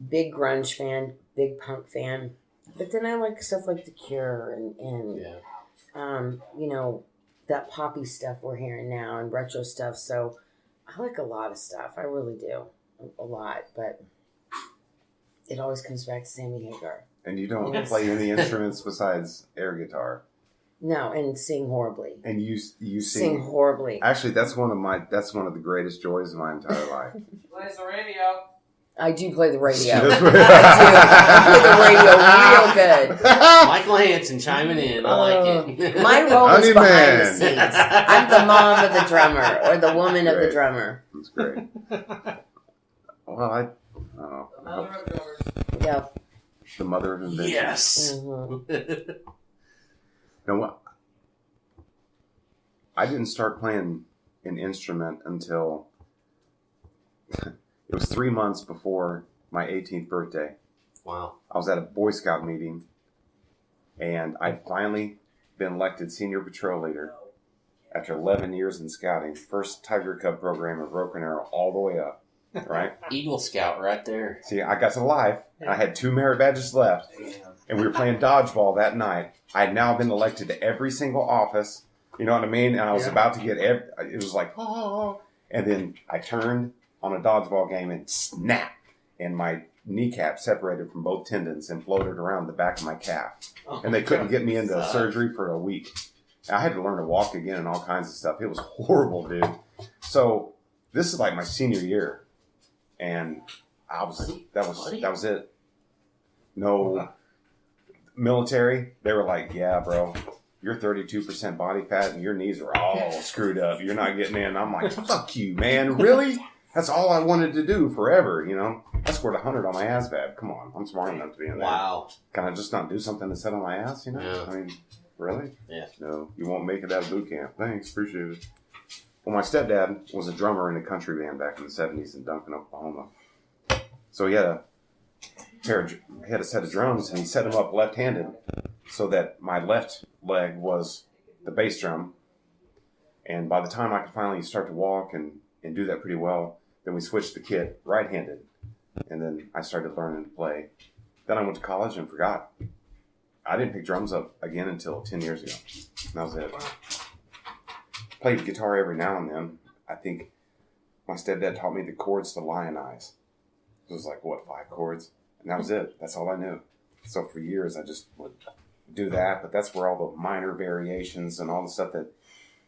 Big grunge fan, big punk fan. But then I like stuff like The Cure and that poppy stuff we're hearing now and retro stuff. So I like a lot of stuff. I really do. A lot. But it always comes back to Sammy Hagar. And you don't play any instruments besides air guitar. No, and sing horribly. And you sing horribly. Actually, that's one of the greatest joys of my entire life. Where's the radio? I do play the radio. I play the radio real good. Michael Hansen chiming in. I like it. My role is behind the scenes. I'm the mom of the drummer or the woman of the drummer. That's great. Well, I don't know. Yeah. The mother of invention. Yes. Mm-hmm. You know what? I didn't start playing an instrument until it was 3 months before my 18th birthday. Wow. I was at a Boy Scout meeting, and I'd finally been elected senior patrol leader after 11 years in scouting. First Tiger Cub program at Broken Arrow all the way up, right? Eagle Scout right there. See, I got to life. I had 2 merit badges left, and we were playing dodgeball that night. I had now been elected to every single office, you know what I mean? And I was about to get it was like, oh, and then I turned on a dodgeball game and snap, and my kneecap separated from both tendons and floated around the back of my calf. And they couldn't get me into surgery for a week. I had to learn to walk again and all kinds of stuff. It was horrible, dude. So this is like my senior year, and that was it. No military. They were like, yeah, bro, you're 32% body fat and your knees are all screwed up. You're not getting in. I'm like, fuck you, man. Really? That's all I wanted to do forever, you know? I scored 100 on my ASVAB. Come on. I'm smart enough to be in there. Wow. Can I just not do something to sit on my ass, you know? Yeah. I mean, really? Yeah. No, you won't make it out of boot camp. Thanks. Appreciate it. Well, my stepdad was a drummer in a country band back in the 70s in Duncan, Oklahoma. So he had a set of drums, and he set them up left-handed so that my left leg was the bass drum. And by the time I could finally start to walk and do that pretty well, then we switched the kit right-handed. And then I started learning to play. Then I went to college and forgot. I didn't pick drums up again until 10 years ago. That was it. Played guitar every now and then. I think my stepdad taught me the chords to lionize. It was like, 5 chords? And that was it. That's all I knew. So for years, I just would do that. But that's where all the minor variations and all the stuff that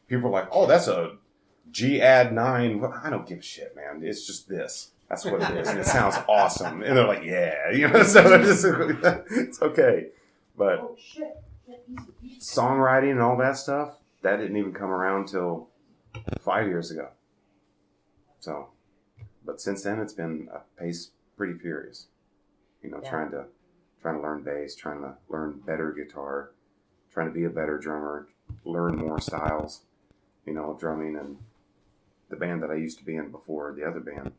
people are like, oh, that's a G add 9. Well, I don't give a shit, man. It's just this. That's what it is. And it sounds awesome. And they're like, yeah. You know, so it's okay. But songwriting and all that stuff, that didn't even come around till 5 years ago. So, but since then, it's been a pace pretty furious. You know, trying to learn bass, trying to learn better guitar, trying to be a better drummer, learn more styles, you know, drumming. And the band that I used to be in before, the other band,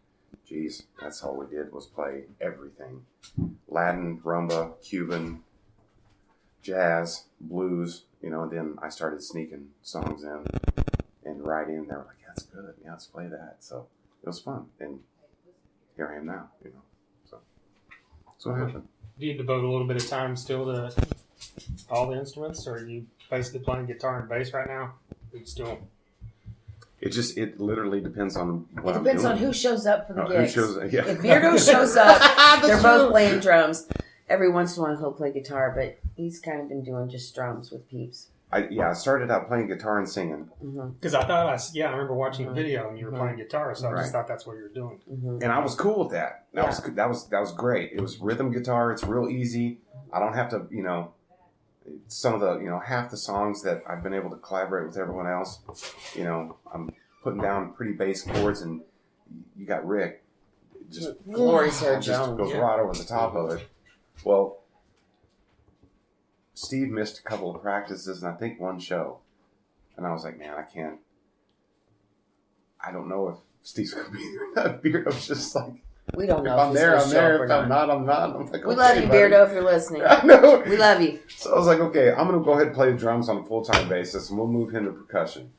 geez, that's all we did was play everything. Latin, rumba, Cuban, jazz, blues, you know, and then I started sneaking songs in and writing, and they were like, yeah, that's good. Yeah, let's play that. So it was fun. And here I am now, you know. So what happened? Do you devote a little bit of time still to all the instruments, or are you basically playing guitar and bass right now? Are you still... It literally depends on what I'm doing. It depends on who shows up for the gigs. Yeah. If Beardo shows up, they're both playing drums. Every once in a while he'll play guitar, but he's kind of been doing just drums with Peeps. I started out playing guitar and singing. Because I thought, I remember watching a video and you were playing guitar, so I just thought that's what you were doing. And I was cool with that. That was great. It was rhythm guitar. It's real easy. I don't have to, you know, some of the, you know, half the songs that I've been able to collaborate with everyone else, you know, I'm putting down pretty bass chords, and you got Rick. Just goes right over the top of it. Well, Steve missed a couple of practices and I think one show. And I was like, man, I don't know if Steve's going to be there or not. Beardo's just like, we don't know if I'm there, I'm there. If I'm not, I'm not. I'm like, we love you, Beardo, if you're listening. I know. We love you. So I was like, okay, I'm going to go ahead and play the drums on a full-time basis, and we'll move him to percussion.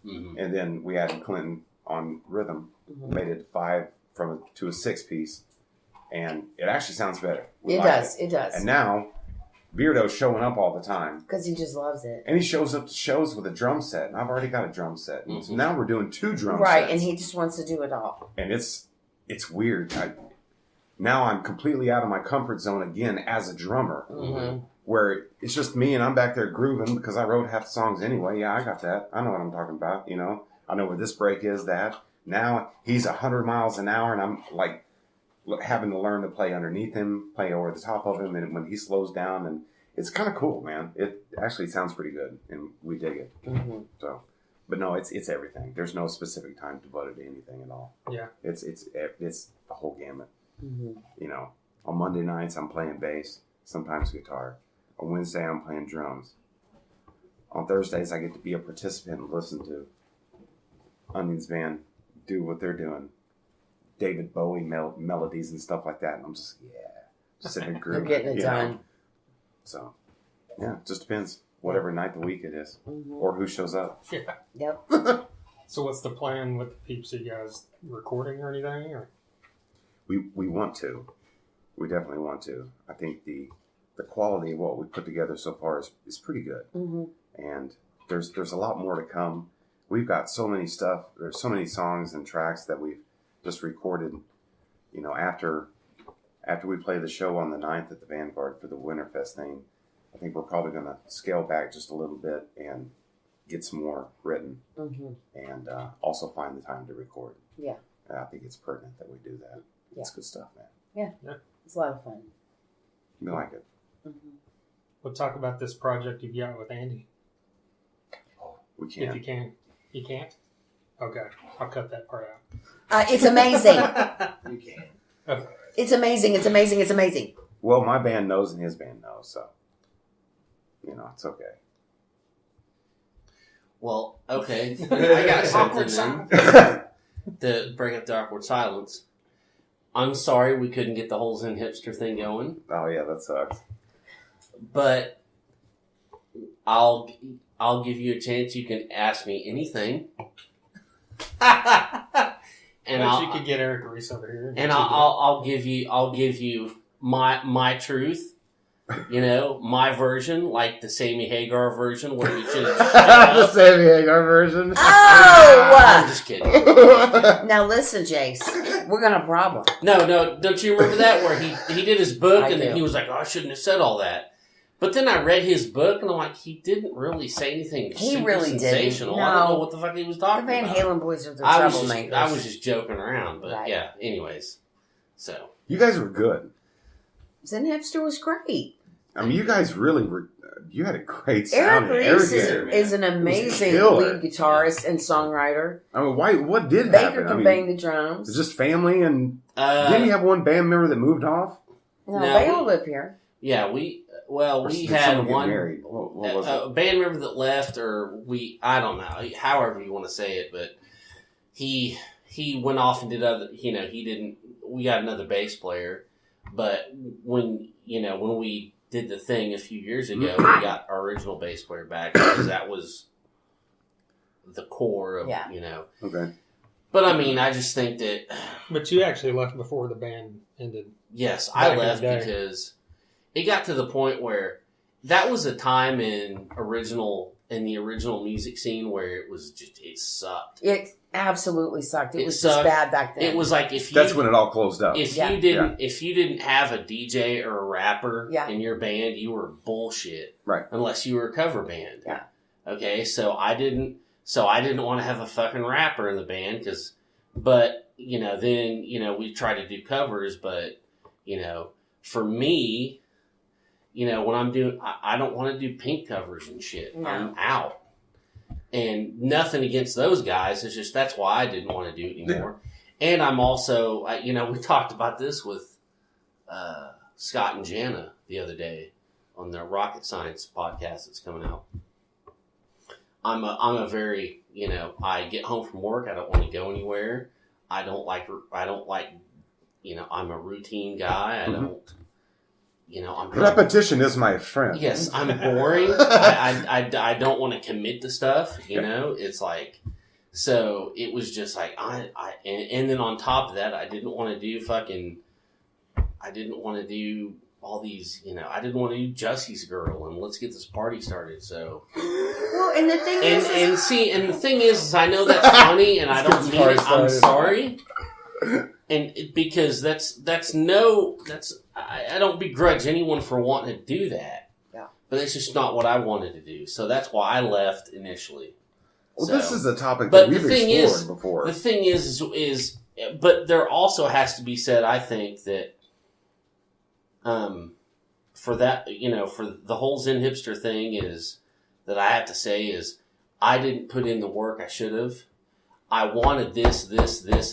And then we added Clinton on rhythm, made it 5 to a 6-piece. And it actually sounds better. It does. And now, Beardo's showing up all the time. Because he just loves it. And he shows up to shows with a drum set. And I've already got a drum set. And so now we're doing 2 drum sets. Right, and he just wants to do it all. And it's weird. Now I'm completely out of my comfort zone again as a drummer. Where it's just me and I'm back there grooving because I wrote half the songs anyway. Yeah, I got that. I know what I'm talking about, you know. I know where this break is, that. Now he's 100 miles an hour and I'm like having to learn to play underneath him, play over the top of him, and when he slows down, and it's kind of cool, man. It actually sounds pretty good, and we dig it. Mm-hmm. So, but no, it's everything. There's no specific time devoted to anything at all. Yeah, it's the whole gamut. Mm-hmm. You know, on Monday nights I'm playing bass, sometimes guitar. On Wednesday I'm playing drums. On Thursdays I get to be a participant and listen to Onions Band do what they're doing. David Bowie melodies and stuff like that. And I'm just sitting here You're getting it done. So, yeah, it just depends. Whatever night of the week it is. Mm-hmm. Or who shows up. Yeah. Yep. So what's the plan with the Peeps? Are you guys recording or anything? Or? We want to. We definitely want to. I think the quality of what we put together so far is pretty good. Mm-hmm. And there's a lot more to come. We've got so many stuff. There's so many songs and tracks that we've just recorded. You know, after we play the show on the 9th at the Vanguard for the Winterfest thing, I think we're probably going to scale back just a little bit and get some more written. Mm-hmm. And also find the time to record. Yeah. And I think it's pertinent that we do that. Yeah. It's good stuff, man. Yeah. It's a lot of fun. We like it. Mm-hmm. We'll talk about this project you've got with Andy. Oh, we can. If you can. You can't? Okay. I'll cut that part out. It's amazing. You can. Okay. It's amazing. It's amazing. It's amazing. Well, my band knows and his band knows, so, you know, it's okay. Well, okay. I got something then to break up the awkward silence. I'm sorry we couldn't get the Holes in Hipster thing going. Oh, yeah, that sucks. But I'll give you a chance. You can ask me anything. And you could get Eric Reese over here. And I'll give you my truth. You know, my version, like the Sammy Hagar version, where you should the Sammy Hagar version. Oh! I'm just kidding. Now listen, Jace, we're gonna have a problem. No, don't you remember that where he did his book and then do. he was like, "Oh, I shouldn't have said all that." But then I read his book and I'm like, he didn't really say anything super really sensational. didn't. I don't No. know what the fuck he was talking The Van about. Halen boys are the I troublemakers. was just joking around, but Right. yeah. Anyways, so You guys were good. Zen Hipster was great. I mean, you guys really were. You had a great sound. Eric Reese Eric is an amazing killer. lead guitarist and songwriter. I mean, why? What did Baker happen? can I mean, bang the drums. it's just family, and didn't you have one band member that moved off? No, No, they all live here. yeah, we Or we did had someone get one married? What was a band member that left, or I don't know, however you want to say it, but he went off and did other. You know, he didn't. We got another bass player, but when we did the thing a few years ago, we got our original bass player back because that was the core of Okay. But I mean, I just think that. But you actually left before the band ended. Yes, Back I in the left day. because it got to the point where that was a time in the original music scene where it sucked. It absolutely sucked. It was sucked. just bad back then. It was like if you That's when it all closed up. if Yeah. you didn't have a DJ or a rapper Yeah. in your band, you were bullshit. Right. Unless you were a cover band. Yeah. Okay, so I didn't want to have a fucking rapper in the band but then we tried to do covers, but for me, when I'm doing, I don't want to do Pink covers and shit. No. I'm out. And nothing against those guys. It's just that's why I didn't want to do it anymore. Yeah. And I'm also, we talked about this with Scott and Jana the other day on their Rocket Science podcast that's coming out. I'm a very, I get home from work. I don't want to go anywhere. I don't like, I'm a routine guy. I don't. Repetition is my friend. Yes, I'm boring. I don't want to commit to stuff. It's like, so it was just like and then on top of that, I didn't want to do all these. I didn't want to do Jussie's Girl and let's get this party started. So well, and the thing and the thing is, I know that's funny, and I don't mean it. I'm sorry. And because I don't begrudge anyone for wanting to do that. Yeah. But it's just not what I wanted to do. So that's why I left initially. Well, this is a topic but that we've explored before. The thing is but there also has to be said, I think, that for that, for the whole Zen hipster thing is that I have to say is I didn't put in the work I should have. I wanted this,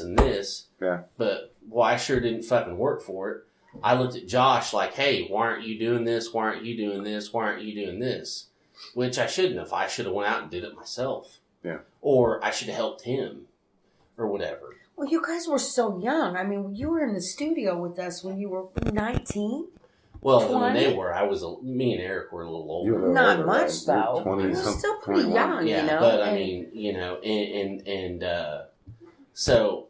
and this. Yeah. But I sure didn't fucking work for it. I looked at Josh like, hey, why aren't you doing this? Why aren't you doing this? Why aren't you doing this? Which I shouldn't have. I should have went out and did it myself. Yeah. Or I should have helped him. Or whatever. Well, you guys were so young. I mean, you were in the studio with us when you were 19. Well, 20? when they were, me and Eric were a little older. Not much, though. 20, you're still pretty 21. young, Yeah, but I mean, so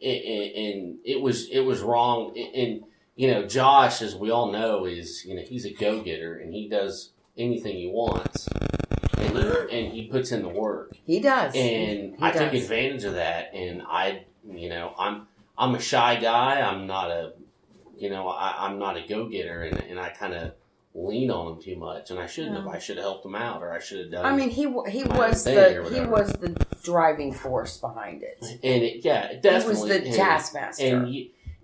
it was wrong. And Josh, as we all know, is he's a go-getter and he does anything he wants, and he puts in the work. He does, and I took advantage of that. And I'm a shy guy. I'm not a I'm not a go-getter, and I kind of lean on him too much, and I shouldn't have. I should have helped him out, or I should have done. I mean, he was the driving force behind it, and it definitely he was the taskmaster, and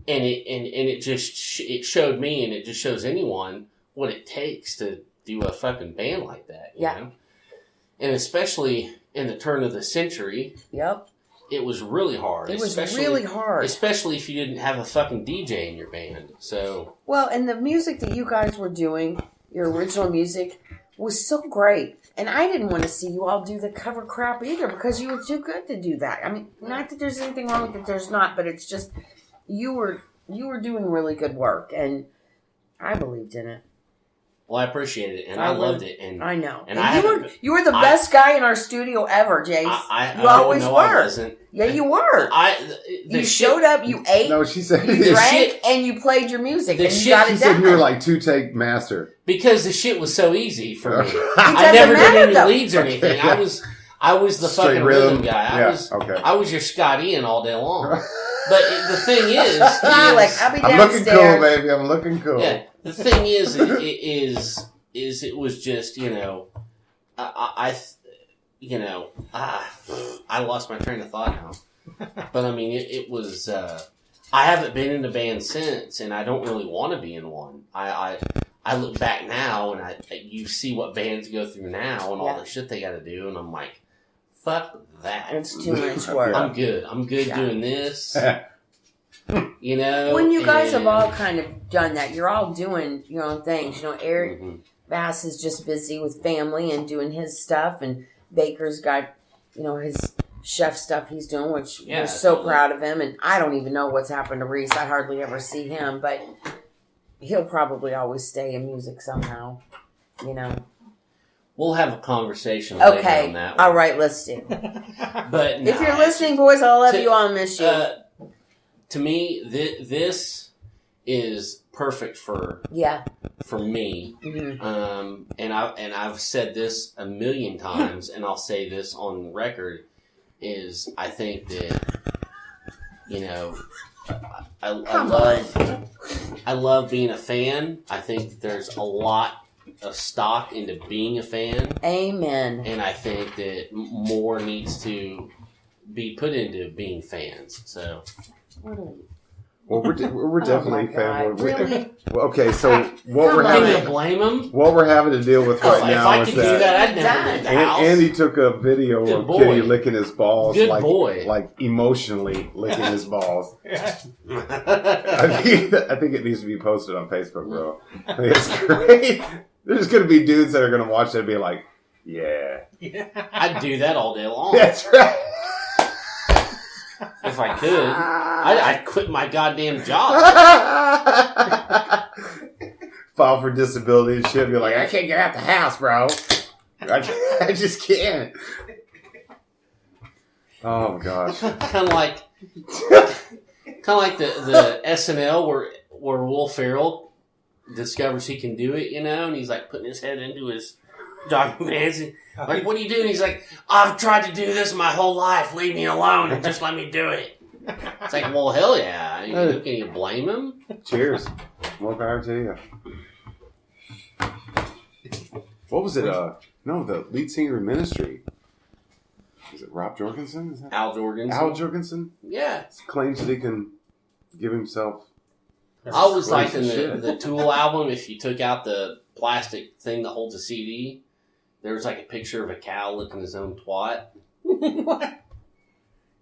it just it showed me, and it just shows anyone what it takes to do a fucking band like that, you know? And especially in the turn of the century. Yep. It was really hard. It was really hard. Especially if you didn't have a fucking DJ in your band. So. Well, and the music that you guys were doing, your original music, was so great. And I didn't want to see you all do the cover crap either because you were too good to do that. I mean, not that there's anything wrong with it, there's not, but it's just you were doing really good work, and I believed in it. Well, I appreciate it, and I loved it, and I know. And you were the best guy in our studio ever, Jace. You always were. I wasn't. Yeah, you were. You showed up, you ate. No, she said you drank, and you played your music. And you got it she said you were like 2-take master because the shit was so easy for me. I never did any leads or anything. I was the straight fucking rhythm guy. I was your Scott Ian all day long. But the thing is, I'll be downstairs. I'm looking cool, baby. I'm looking cool. Yeah. The thing is it was just, I lost my train of thought now. But I mean, it was, I haven't been in a band since, and I don't really want to be in one. I look back now, and you see what bands go through now, and all the shit they got to do, and I'm like, fuck that. It's too much work. I'm good doing this. When you guys have all kind of done that, you're all doing your own things. Eric Bass is just busy with family and doing his stuff, and Baker's got, his chef stuff he's doing, which we're so proud of him. And I don't even know what's happened to Reese. I hardly ever see him, but he'll probably always stay in music somehow, We'll have a conversation later on that one. All right, let's do. But if you're listening, boys, I love you. I'll miss you. To me, this is perfect for me. Mm-hmm. And I've said this a million times, and I'll say this on record: is I think that I love being a fan. I think there's a lot of stock into being a fan. Amen. And I think that more needs to be put into being fans. So. Well, we're definitely fan. Really? Okay, so what we're having to blame them. What we're having to deal with right now is that I'd never leave the house. Andy took a video of Kitty licking his balls, like emotionally licking his balls. I think it needs to be posted on Facebook, bro. I think it's great. There's going to be dudes that are going to watch that and be like, "Yeah, I'd do that all day long." That's right. If I could, I'd quit my goddamn job. File for disability and shit. Be like, I can't get out the house, bro. I just can't. Oh gosh. Kind of like the SNL where Will Ferrell discovers he can do it, and he's like putting his head into his jogging pants. Like, what are you doing? He's like, I've tried to do this my whole life. Leave me alone and just let me do it. It's like, well, hell yeah. Can you blame him? Cheers. More power to you. What was it? No, the lead singer in Ministry. Is it Rob Jorgensen? Is that Al Jorgensen. Al Jorgensen? Yeah. Claims that he can give himself. I always liked in the Tool album, if you took out the plastic thing that holds a CD, there was like a picture of a cow licking his own twat. What?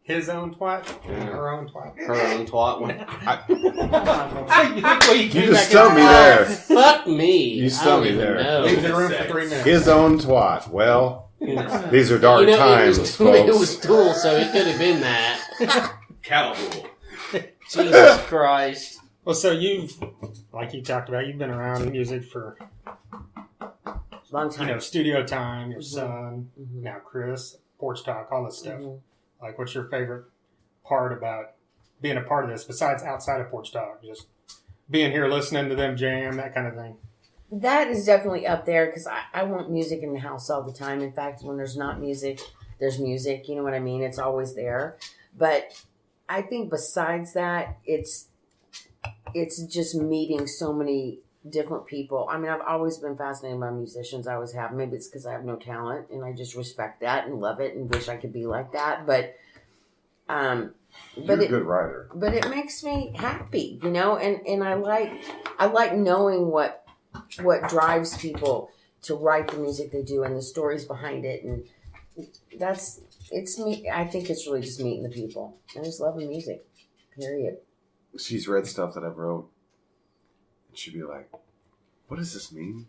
His own twat? Yeah. Her own twat? Her own twat. You just stumped me there. Fuck me. You stumped me there. Leave the room for 3 minutes. His own twat. Well, these are dark times, folks. It was Tool, so it could have been that. Cowboy. Jesus Christ. Well, so you've, like you talked about, you've been around music for Long time. studio time, your son, now Chris, Porch Talk, all this stuff. Like, what's your favorite part about being a part of this, besides outside of Porch Talk? Just being here, listening to them jam, that kind of thing. That is definitely up there because I want music in the house all the time. In fact, when there's not music, there's music. You know what I mean? It's always there. But I think besides that, it's just meeting so many different people. I mean, I've always been fascinated by musicians. I always have. Maybe it's because I have no talent, and I just respect that and love it and wish I could be like that. But You're a good writer. But it makes me happy, and I like knowing what drives people to write the music they do and the stories behind it, and it's me. I think it's really just meeting the people. I just love the music. Period. She's read stuff that I've wrote, and she'd be like, "What does this mean?"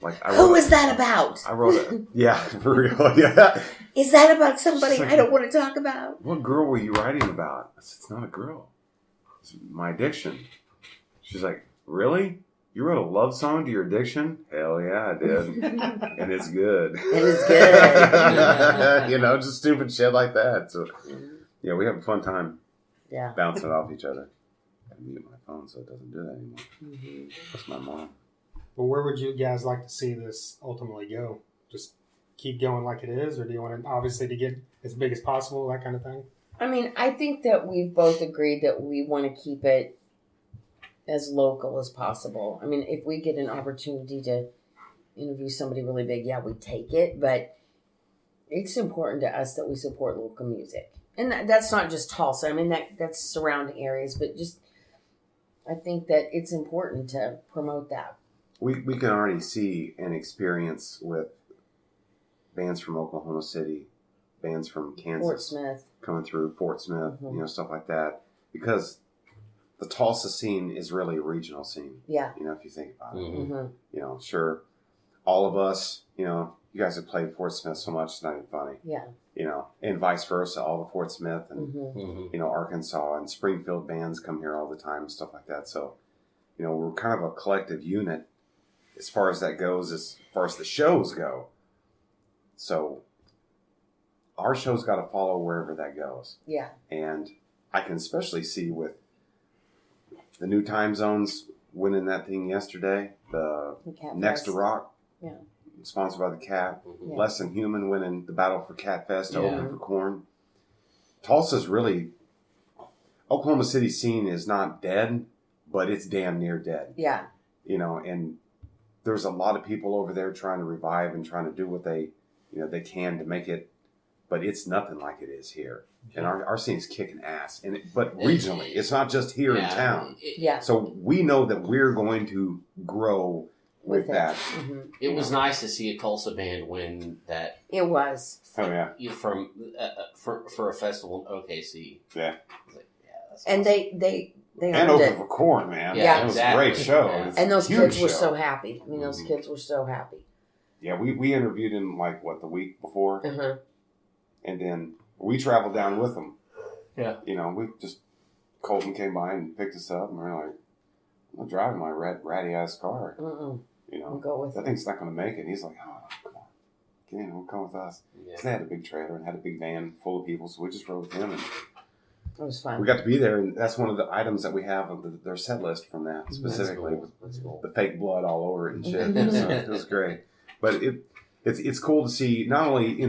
Like, who is that about? I wrote it. Yeah, for real. Yeah. Is that about somebody I don't want to talk about? What girl were you writing about? I said, it's not a girl. It's my addiction. She's like, really? You wrote a love song to your addiction? Hell yeah, I did. And it's good. And it's good. Just stupid shit like that. So, yeah, we have a fun time. Yeah. Bouncing it off each other. I mute my phone so it doesn't do that anymore. That's my mom. Well, where would you guys like to see this ultimately go? Just keep going like it is, or do you want it obviously to get as big as possible, that kind of thing? I mean, I think that we've both agreed that we want to keep it as local as possible. I mean, if we get an opportunity to interview somebody really big, yeah, we take it. But it's important to us that we support local music. And that's not just Tulsa. I mean, that's surrounding areas. But just, I think that it's important to promote that. We can already see and experience with bands from Oklahoma City, bands from Kansas, Fort Smith, coming through, Fort Smith, stuff like that. Because the Tulsa scene is really a regional scene. Yeah. If you think about it. Sure, all of us, you guys have played Fort Smith so much, it's not even funny. Yeah. And vice versa, all the Fort Smith and, Arkansas and Springfield bands come here all the time and stuff like that. So, we're kind of a collective unit as far as that goes, as far as the shows go. So our show's got to follow wherever that goes. Yeah. And I can especially see with the new time zones winning that thing yesterday, the Next to Rock, sponsored by the Cat, Less Than Human winning the Battle for Cat Fest to open for Corn. Tulsa's really, Oklahoma City scene is not dead, but it's damn near dead. Yeah. And there's a lot of people over there trying to revive and trying to do what they can to make it, but it's nothing like it is here. And our scene's kicking ass. But regionally, it's not just here in town. So we know that we're going to grow with that. Mm-hmm. It was nice to see a Tulsa band win that. It was. Oh yeah. From for a festival in OKC. Yeah. That's and awesome. They and open for Corn, man. Yeah, it was a great show. Yeah. And those kids were so happy. I mean, those kids were so happy. Yeah, we interviewed him the week before, and then we traveled down with them. Yeah, we just Colton came by and picked us up, and we're like, "I'm not driving my ratty ass car." We'll go with that thing's not going to make it. And he's like, "Oh, come on, get in, we'll come with us." Yeah. So they had a big trailer and had a big van full of people, so we just rode with him and. It was fun. We got to be there, and that's one of the items that we have of their set list from that specifically. That's cool. The fake blood all over it and shit. So it was great. But it's cool to see not only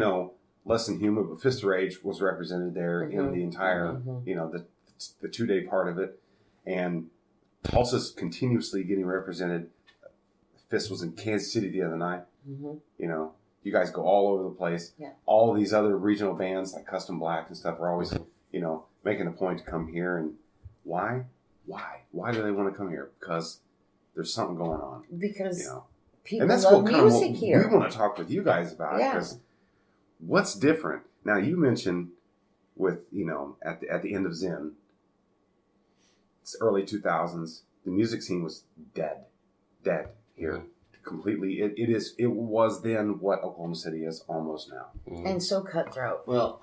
Less Than Human, but Fist of Rage was represented there in the entire the 2-day part of it, and Tulsa's continuously getting represented. Fist was in Kansas City the other night. you guys go all over the place. Yeah. All of these other regional bands like Custom Black and stuff are always, you know, making a point to come here. And why? Why do they want to come here? Because there's something going on. Because you know, people and that's love what music here. we want to talk with you guys about. Because what's different now? You mentioned with, you know, at the end of Zen, it's early 2000s. The music scene was dead here. Completely. It was then what Oklahoma City is almost now. And so cutthroat. Well,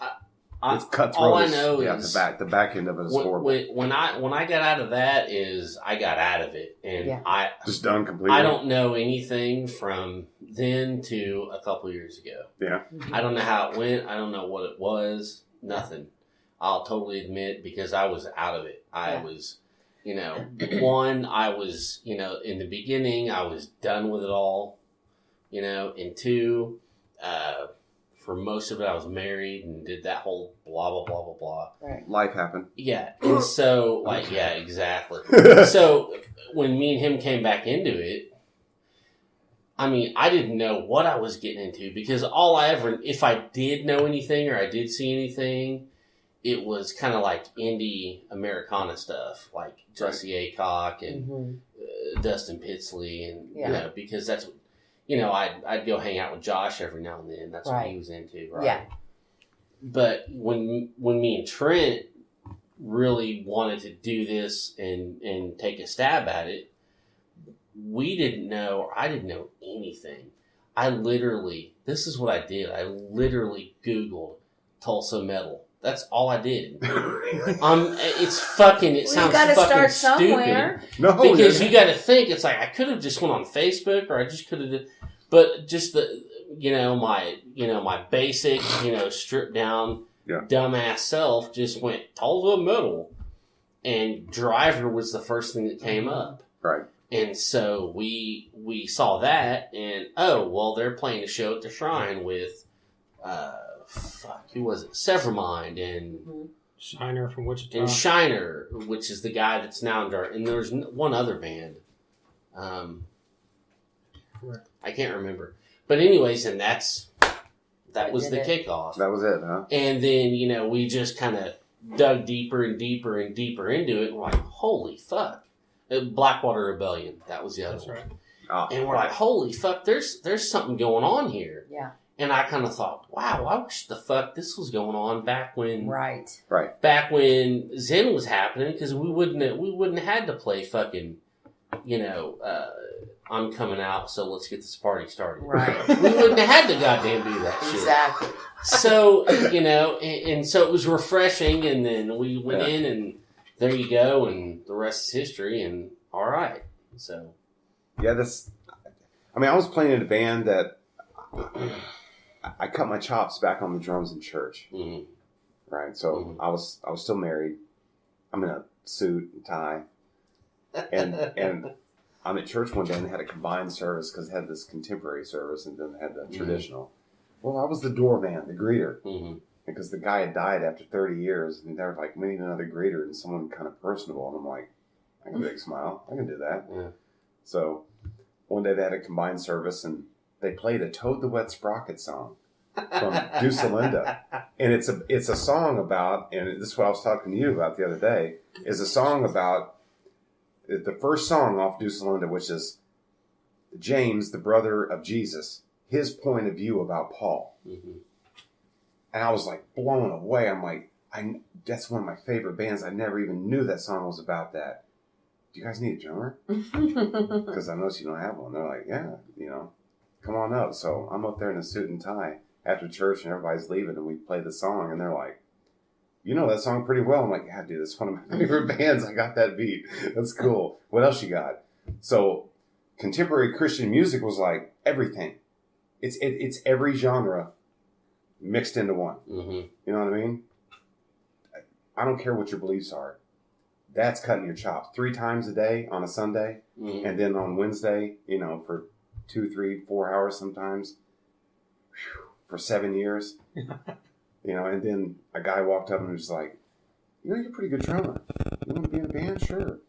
It's cutthroat. All I know is the back end of it is horrible. When I got out of that I got out of it, and I just done completely. I don't know anything from then to a couple years ago. Yeah. I don't know how it went. I don't know what it was. Nothing. I'll totally admit, because I was out of it. I was, you know, I was, you know, in the beginning, I was done with it all, you know, and two, for most of it, I was married and did that whole blah, blah, blah, blah, blah. Right. Life happened. Yeah. And so, like, yeah, exactly. So when me and him came back into it, I mean, I didn't know what I was getting into, because if I did know anything or I did see anything, it was kind of like indie Americana stuff, like Jesse Aycock and Dustin Pitsley, and you know, because that's, you know, I'd go hang out with Josh every now and then. That's what he was into, right? Yeah. But when me and Trent really wanted to do this and take a stab at it, we didn't know, or I didn't know anything. This is what I did. I literally Googled Tulsa metal. That's all I did. It sounds fucking stupid. No, because you got to think, it's like I could have just went on Facebook, or I just could have, but just my basic, stripped down, dumbass self just went Tulsa metal, and Driver was the first thing that came up. Right. And so we saw that, and they're playing a show at the Shrine with, who was it? Severmind and Shiner from Wichita. And Shiner, which is the guy that's now in Dark. And there's one other band. I can't remember. But anyways, and that was the kickoff. That was it, huh? And then, we just kind of dug deeper and deeper and deeper into it. And we're like, holy fuck. Blackwater Rebellion. That was the other one. Right. Oh, and we're like, holy fuck, there's something going on here. Yeah. And I kind of thought, wow, I wish the fuck this was going on back when, right, back when Zen was happening, because we wouldn't have had to play fucking, I'm coming out, so let's get this party started. Right. We wouldn't have had to goddamn do that shit. Exactly. So and so it was refreshing, and then we went in, and there you go, and the rest is history. And all right, so I was playing in a band that. I cut my chops back on the drums in church, right? So I was still married. I'm in a suit and tie, and I'm at church one day, and they had a combined service because they had this contemporary service and then they had the traditional. Well, I was the doorman, the greeter, because the guy had died after 30 years, and they were like, "We need another greeter," and someone kind of personable, and I'm like, "I can big smile, I can do that." Yeah. So one day they had a combined service, and they played a Toad the Wet Sprocket song from Deuce Linda. And it's a song about, and this is what I was talking to you about the other day, is a song about the first song off Deuce Linda, which is James, the brother of Jesus, his point of view about Paul. And I was like blown away. I'm like, that's one of my favorite bands. I never even knew that song was about that. Do you guys need a drummer? Because I noticed you don't have one. They're like, yeah, come on up. So I'm up there in a suit and tie after church, and everybody's leaving, and we play the song, and they're like, "You know that song pretty well." I'm like, "Yeah, dude, it's one of my favorite bands. I got that beat. That's cool. What else you got?" So contemporary Christian music was like everything. It's every genre mixed into one. You know what I mean? I don't care what your beliefs are. That's cutting your chops 3 times a day on a Sunday, and then on Wednesday, for 2, 3, 4 hours sometimes, for 7 years, and then a guy walked up and was like, "You're a pretty good drummer. You want to be in a band?" Sure.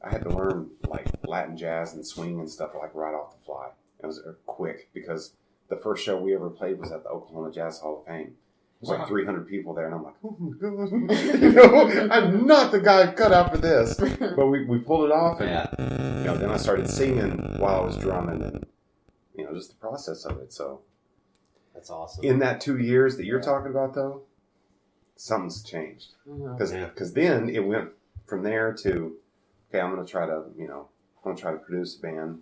I had to learn like Latin jazz and swing and stuff like right off the fly. It was quick because the first show we ever played was at the Oklahoma Jazz Hall of Fame. There's like 300 people there, and I'm like, oh my God, I'm not the guy cut out for this. But we pulled it off, and then I started singing while I was drumming, and just the process of it. So that's awesome. In that 2 years that you're talking about, though, something's changed because then it went from there to I'm going to try to produce a band.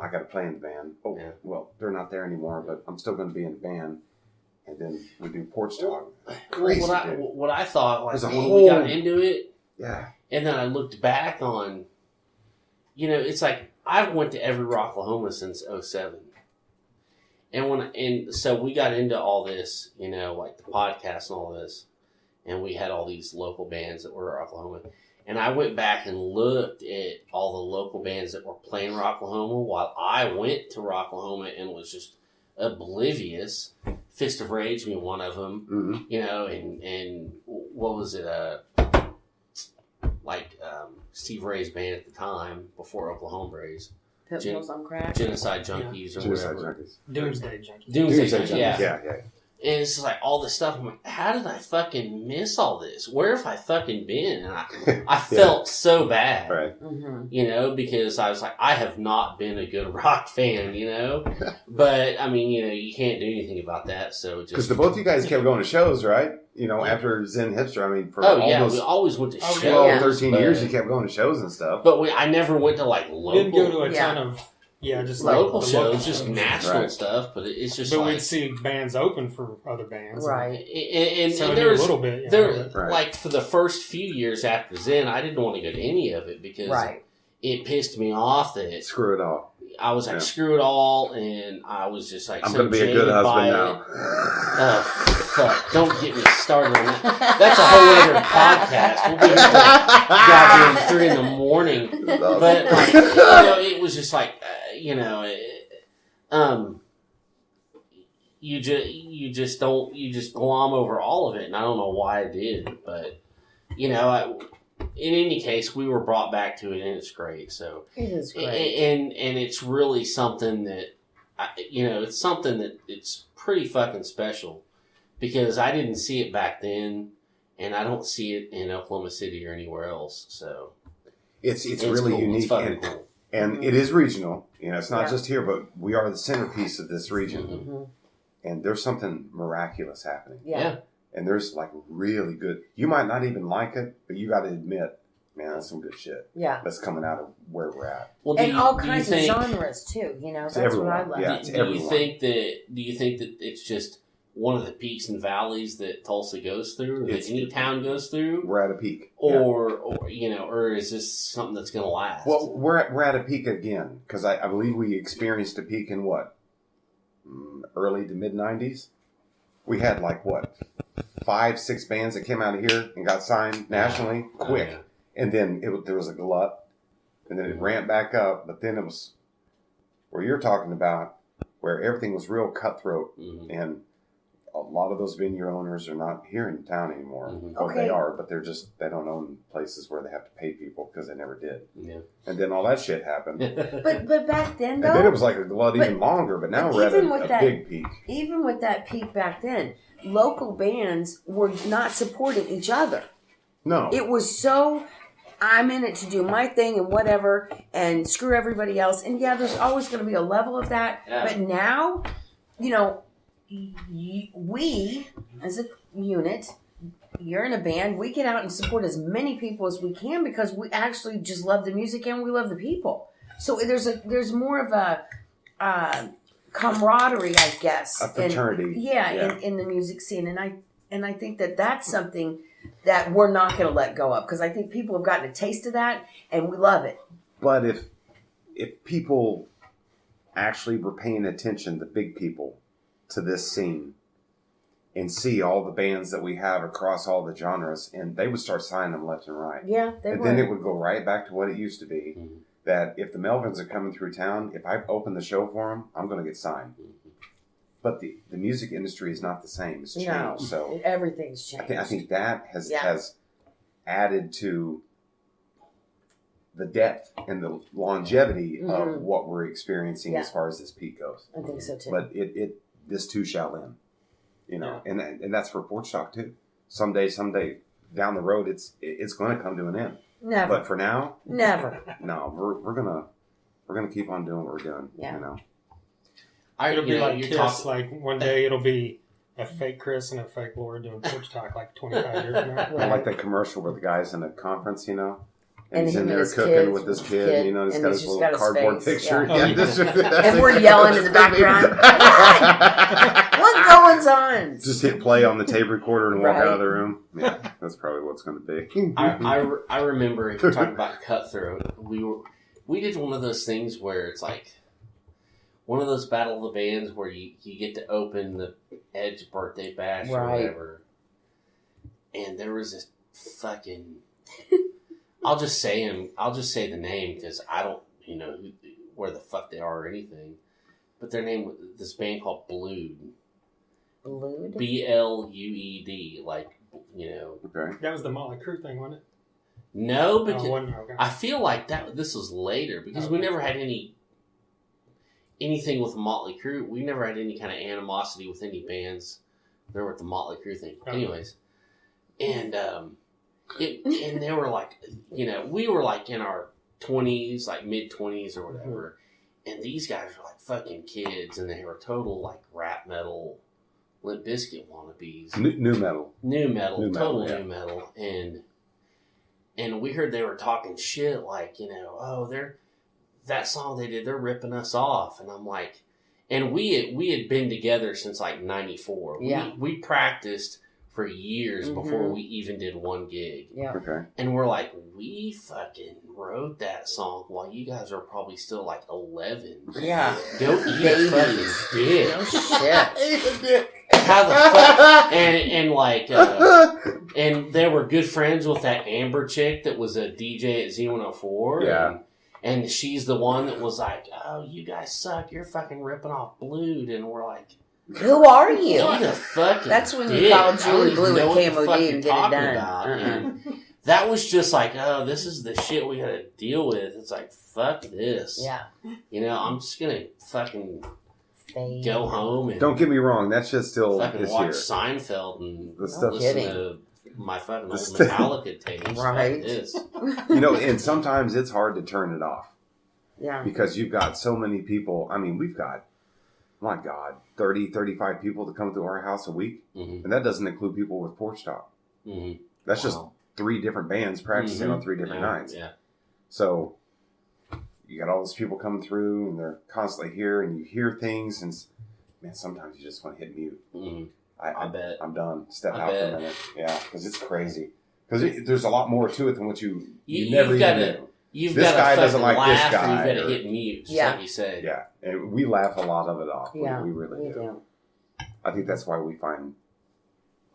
I got to play in the band. Well, they're not there anymore, but I'm still going to be in the band. And then we do Porch Talk. Crazy, what I thought, like, when we got into it, and then I looked back on, it's like I went to every Rocklahoma since 2007. And so we got into all this, like the podcast and all this, and we had all these local bands that were Rocklahoma. And I went back and looked at all the local bands that were playing Rocklahoma while I went to Rocklahoma and was just oblivious. Fist of Rage being one of them, and what was it? Steve Ray's band at the time before Oklahoma Rays. Pitbulls on Crack. Genocide Junkies or whatever. Doomsday Junkies. Doomsday Junkies, yeah. And it's just like all this stuff. I'm like, how did I fucking miss all this? Where have I fucking been? And I felt so bad, right? Mm-hmm. Because I was like, I have not been a good rock fan, But I mean, you can't do anything about that. So because the both of you guys kept going to shows, right? After Zen Hipster, I mean, for we always went to shows. 12, 13 years, you kept going to shows and stuff. But I never went to like local. We didn't go to a ton of. Yeah, just local like shows, local just national stuff, but it's just But we'd see bands open for other bands. Right. And so there was a little bit. Like for the first few years after Zen, I didn't want to go to any of it because it pissed me off that... Screw it all. I was like, screw it all, and I was just like, I'm going to be a good husband now. Oh, fuck. Don't get me started on that. That's a whole other podcast. We'll be here till goddamn 3 a.m. But, like, it was just like, you just glom over all of it, and I don't know why I did, but, in any case, we were brought back to it, and it's great. So it is great, and it's really something that, it's something that it's pretty fucking special because I didn't see it back then, and I don't see it in Oklahoma City or anywhere else. So it's really cool. unique, it's fucking cool. And it is regional. It's not just here, but we are the centerpiece of this region, and there's something miraculous happening. Yeah. And there's like really good. You might not even like it, but you got to admit, man, that's some good shit. Yeah, that's coming out of where we're at. Well, and all kinds of genres too. That's everyone. What I love. Yeah, do you think that it's just one of the peaks and valleys that Tulsa goes through, or that any town goes through? We're at a peak, or is this something that's going to last? Well, we're at a peak again because I believe we experienced a peak in early to mid '90s. We had 5-6 bands that came out of here and got signed nationally quick. And then there was a glut. And then it ramped back up. But then it was where you're talking about, where everything was real cutthroat. Mm-hmm. And a lot of those venue owners are not here in town anymore. Mm-hmm. Or they are, but they don't own places where they have to pay people because they never did. Yeah. And then all that shit happened. but back then, though. And then it was like a glut even longer. But now we're at a big peak. Even with that peak back then, local bands were not supporting each other. No. It was so, I'm in it to do my thing and whatever, and screw everybody else. And there's always going to be a level of that. Yeah. But now, we, as a unit, you're in a band, we get out and support as many people as we can because we actually just love the music and we love the people. So there's more of a camaraderie, I guess. A fraternity. In the music scene. And I think that's something that we're not going to let go of because I think people have gotten a taste of that and we love it. But if people actually were paying attention, the big people, to this scene and see all the bands that we have across all the genres, and they would start signing them left and right. Yeah, they would. And then it would go right back to what it used to be, that if the Melvins are coming through town, if I open the show for them, I'm going to get signed. But the music industry is not the same. It's changed. No, so everything's changed. I think that has added to the depth and the longevity of what we're experiencing as far as this peak goes. I think so too. But this too shall end, and that's for Porch Talk too. Someday down the road, it's going to come to an end. Never. But for now, never. No, we're gonna keep on doing what we're doing. Yeah. It'll be like Kiss. Like one day it'll be a fake Chris and a fake Laura doing Porch Talk like 25 years from now. I like that commercial where the guy's in a conference, and he's in him there and his cooking kids with his kid, he's got his little cardboard picture. Yeah. Yeah. And we're yelling in the background. What goes on? Just hit play on the tape recorder and walk out of the room. Yeah, that's probably what's going to be. I remember if you're talking about Cutthroat, we did one of those things where it's like one of those Battle of the Bands where you get to open the Edge birthday bash or whatever. And there was this fucking... I'll just say the name because I don't, where the fuck they are or anything. But their name, this band called Blood. Blood? BLUED, Okay. That was the Motley Crue thing, wasn't it? No, because okay. I feel like this was later because we never had anything with Motley Crue. We never had any kind of animosity with any bands. They were at the Motley Crue thing. Okay. Anyways, and and they were like, we were like in our 20s, like mid-20s or whatever, and these guys were like fucking kids, and they were total like rap metal, Limp Bizkit wannabes. New metal. New metal, total yeah. new metal, and we heard they were talking shit like, that song they did, they're ripping us off, and I'm like, and we had been together since like '94. Yeah. We practiced for years before we even did one gig. Yeah. Okay. And we're like, we fucking wrote that song while you guys are probably still like 11. Yeah. Go eat a fucking dick. No shit. How the fuck? And they were good friends with that Amber chick that was a DJ at Z104. Yeah. And she's the one that was like, oh, you guys suck. You're fucking ripping off Blood. And we're like, who are you? eat a fucking That's when dick. you call Julie I don't Blue even know at what the KMOD fuck and you're get it talking done. about. And that was just like, oh, this is the shit we gotta deal with. It's like, fuck this. Yeah. I'm just gonna fucking Fade. go home and Don't get me wrong, that shit still fucking is watch here. Seinfeld and The stuff- listen kidding. to my fucking old stuff- Metallica tapes. Right. Like this. And sometimes it's hard to turn it off. Yeah. Because you've got so many people. I mean, we've got, my God, 30, 35 people that come to our house a week. Mm-hmm. And that doesn't include people with Porch Talk. Mm-hmm. That's just 3 different bands practicing on 3 different nights. Yeah. So you got all those people coming through and they're constantly here and you hear things and man, sometimes you just want to hit mute. Mm-hmm. I bet. I'm done. Step I out bet. for a minute. Yeah, because it's crazy. Because there's a lot more to it than what you You've never even gotta- knew. You've This got to guy fucking doesn't like this laugh guy, and you've got or- to hit mute, just Yeah. like you said. Yeah, and we laugh a lot of it off. Yeah. We really do. I think that's why we find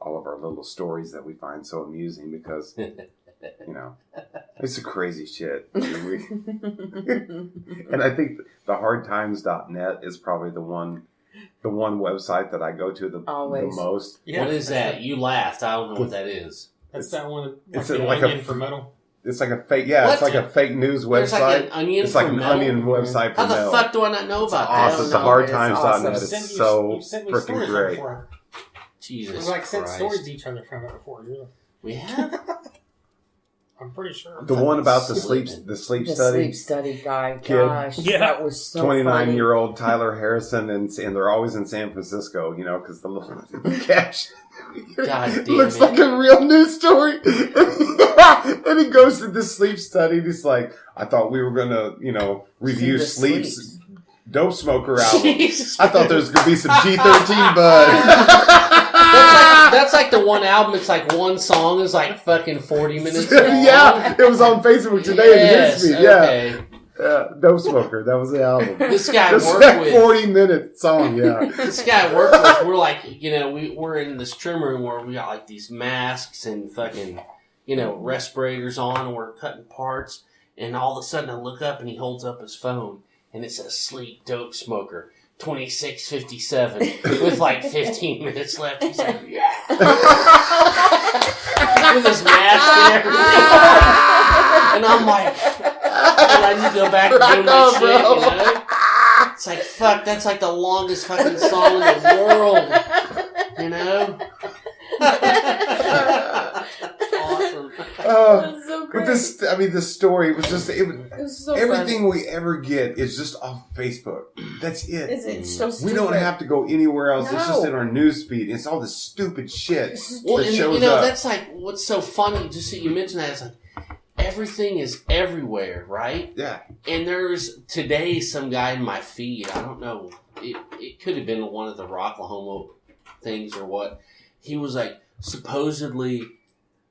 all of our little stories that we find so amusing because, it's a crazy shit. I mean, and I think the hardtimes.net is probably the one website that I go to the most. Yeah. What is that? You laughed. I don't know what that is. That's that one. It's Like like Onion a- for metal. It's like a fake, What? it's like a fake news There's website. like an onion It's like for an metal? onion website for How the metal. fuck do I not know about Awesome. that? The know, it is hardtimes.net awesome. is so You've sent me freaking stories great. before. Jesus We've like sent Christ. stories to each other from it before. We have? I'm pretty sure. The one about the sleep The study. sleep study guy. Kid. Gosh, Yeah. that was so 29-year-old Tyler Harrison, and they're always in San Francisco, because the little cash God damn looks it. like a real news story. And he goes to this sleep study, and he's like, I thought we were going to, review The Sleep's Sleeps. Dope Smoker album. Jesus I thought there was going to be some G13 bud. That's like the one album. It's like one song is like fucking 40 minutes long. Yeah, it was on Facebook today. Yes, and it hits me. okay. Yeah, Dope Smoker. That was the album. This guy It's worked that with 40-minute song. Yeah. this guy I worked with. We're like, we're in this trim room where we got like these masks and fucking, respirators on, and we're cutting parts. And all of a sudden, I look up and he holds up his phone, and it says "Sleep Dope Smoker 2657" with like 15 minutes left. He's like, yeah, with his mask and everything. And I'm like, I just go back and do my shit, bro. you know? It's like, fuck, that's like the longest fucking song in the world, you know? Awesome. That's so great. But this story was just, it was so everything funny. we ever get is just off Facebook. That's it. It's so stupid. We don't have to go anywhere else. No. It's just in our news feed. It's all this stupid shit Well, that and, shows you know, up. that's like, what's so funny, just that you mentioned that, it's like, everything is everywhere, right? Yeah. And there's today some guy in my feed, I don't know, it could have been one of the Rocklahoma things or what. He was like, supposedly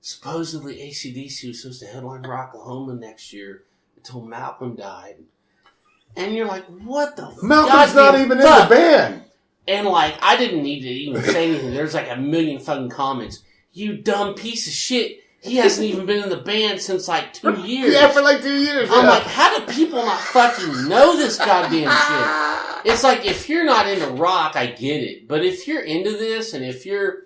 AC/DC was supposed to headline Rocklahoma next year until Malcolm died. And you're like, what the Malcolm's not even in the band. And like, I didn't need to even say anything. There's like a million fucking comments. You dumb piece of shit. He hasn't even been in the band since like 2 years. Yeah, for like 2 years. I'm yeah. like, how do people not fucking know this goddamn shit? It's like, if you're not into rock, I get it. But if you're into this, and if you're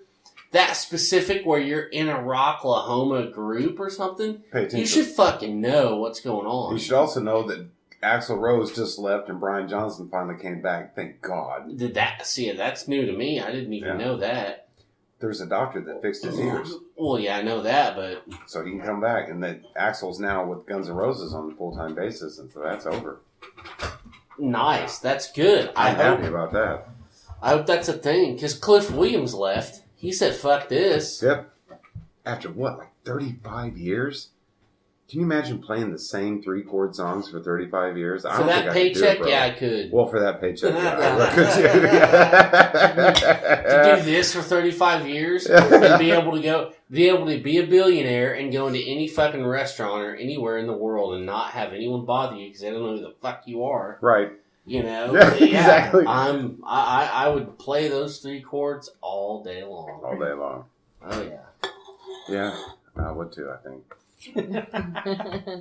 that specific where you're in a Rocklahoma group or something, Pay attention. you should fucking know what's going on. You should also know that Axl Rose just left and Brian Johnson finally came back. Thank God. Did that? See, that's new to me. I didn't even know that. There's a doctor that fixed his ears, Well, yeah, I know that, but so he can come back. And that Axl's now with Guns N' Roses on a full-time basis, and so that's over. nice. That's good. I'm happy about that. I hope that's a thing. Because Cliff Williams left. He said, fuck this. Yep. After what, like 35 years? Can you imagine playing the same 3-chord songs for 35 years? I For don't think that I could do paycheck, it, bro. yeah, I could. Well, for that paycheck, yeah, I To could do this for 35 years and be able to be a billionaire and go into any fucking restaurant or anywhere in the world and not have anyone bother you because they don't know who the fuck you are. Right. You know? Yeah, exactly. I would play those 3 chords all day long. All day long. Oh, yeah. Yeah, I would too, I think.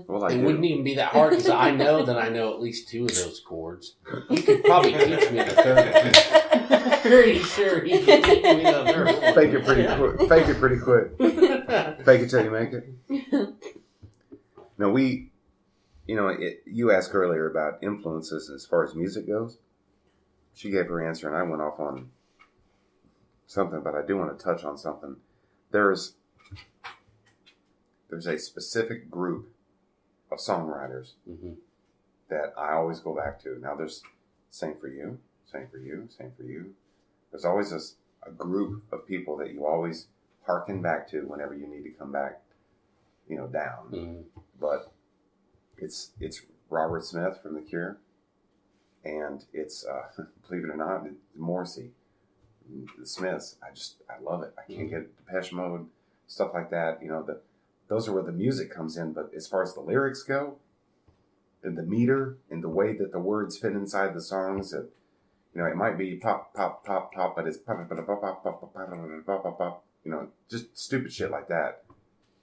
Well, I It do. wouldn't even be that hard because I know that I know at least 2 of those chords. You could probably teach me the third one. Pretty sure you could teach me the third one. Fake it pretty quick. Fake it pretty quick. Fake it till you make it. No, you asked earlier about influences as far as music goes. She gave her answer and I went off on something, but I do want to touch on something. There's a specific group of songwriters that I always go back to. Now there's same for you. There's always a group of people that you always hearken back to whenever you need to come back, down. Mm-hmm. But it's Robert Smith from The Cure, and it's believe it or not, Morrissey, the Smiths. I love it. I can't get Depeche Mode, stuff like that. Those are where the music comes in. But as far as the lyrics go, and the meter and the way that the words fit inside the songs, it might be pop, pop, pop, pop, but it's pop, pop, pop, pop, pop, pop, pop, pop, pop, just stupid shit like that.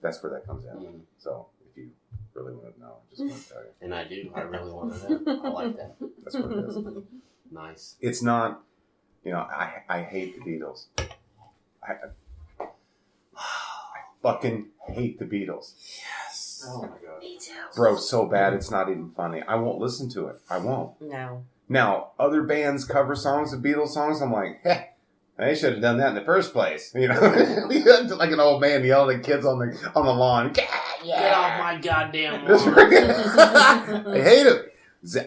That's where that comes in. Mm-hmm. So if you really want to know, I just want to tell you. And I do. I really want to know. I like that. That's what it is. Nice. It's not, I hate the Beatles. I fucking hate the Beatles. Yes. Oh my God. Me too. Bro, so bad it's not even funny. I won't listen to it. I won't. No. Now, other bands cover songs of Beatles songs. I'm like, they should have done that in the first place. Like an old man yelling at kids on the lawn. Get off my goddamn That's lawn. right. I hate it.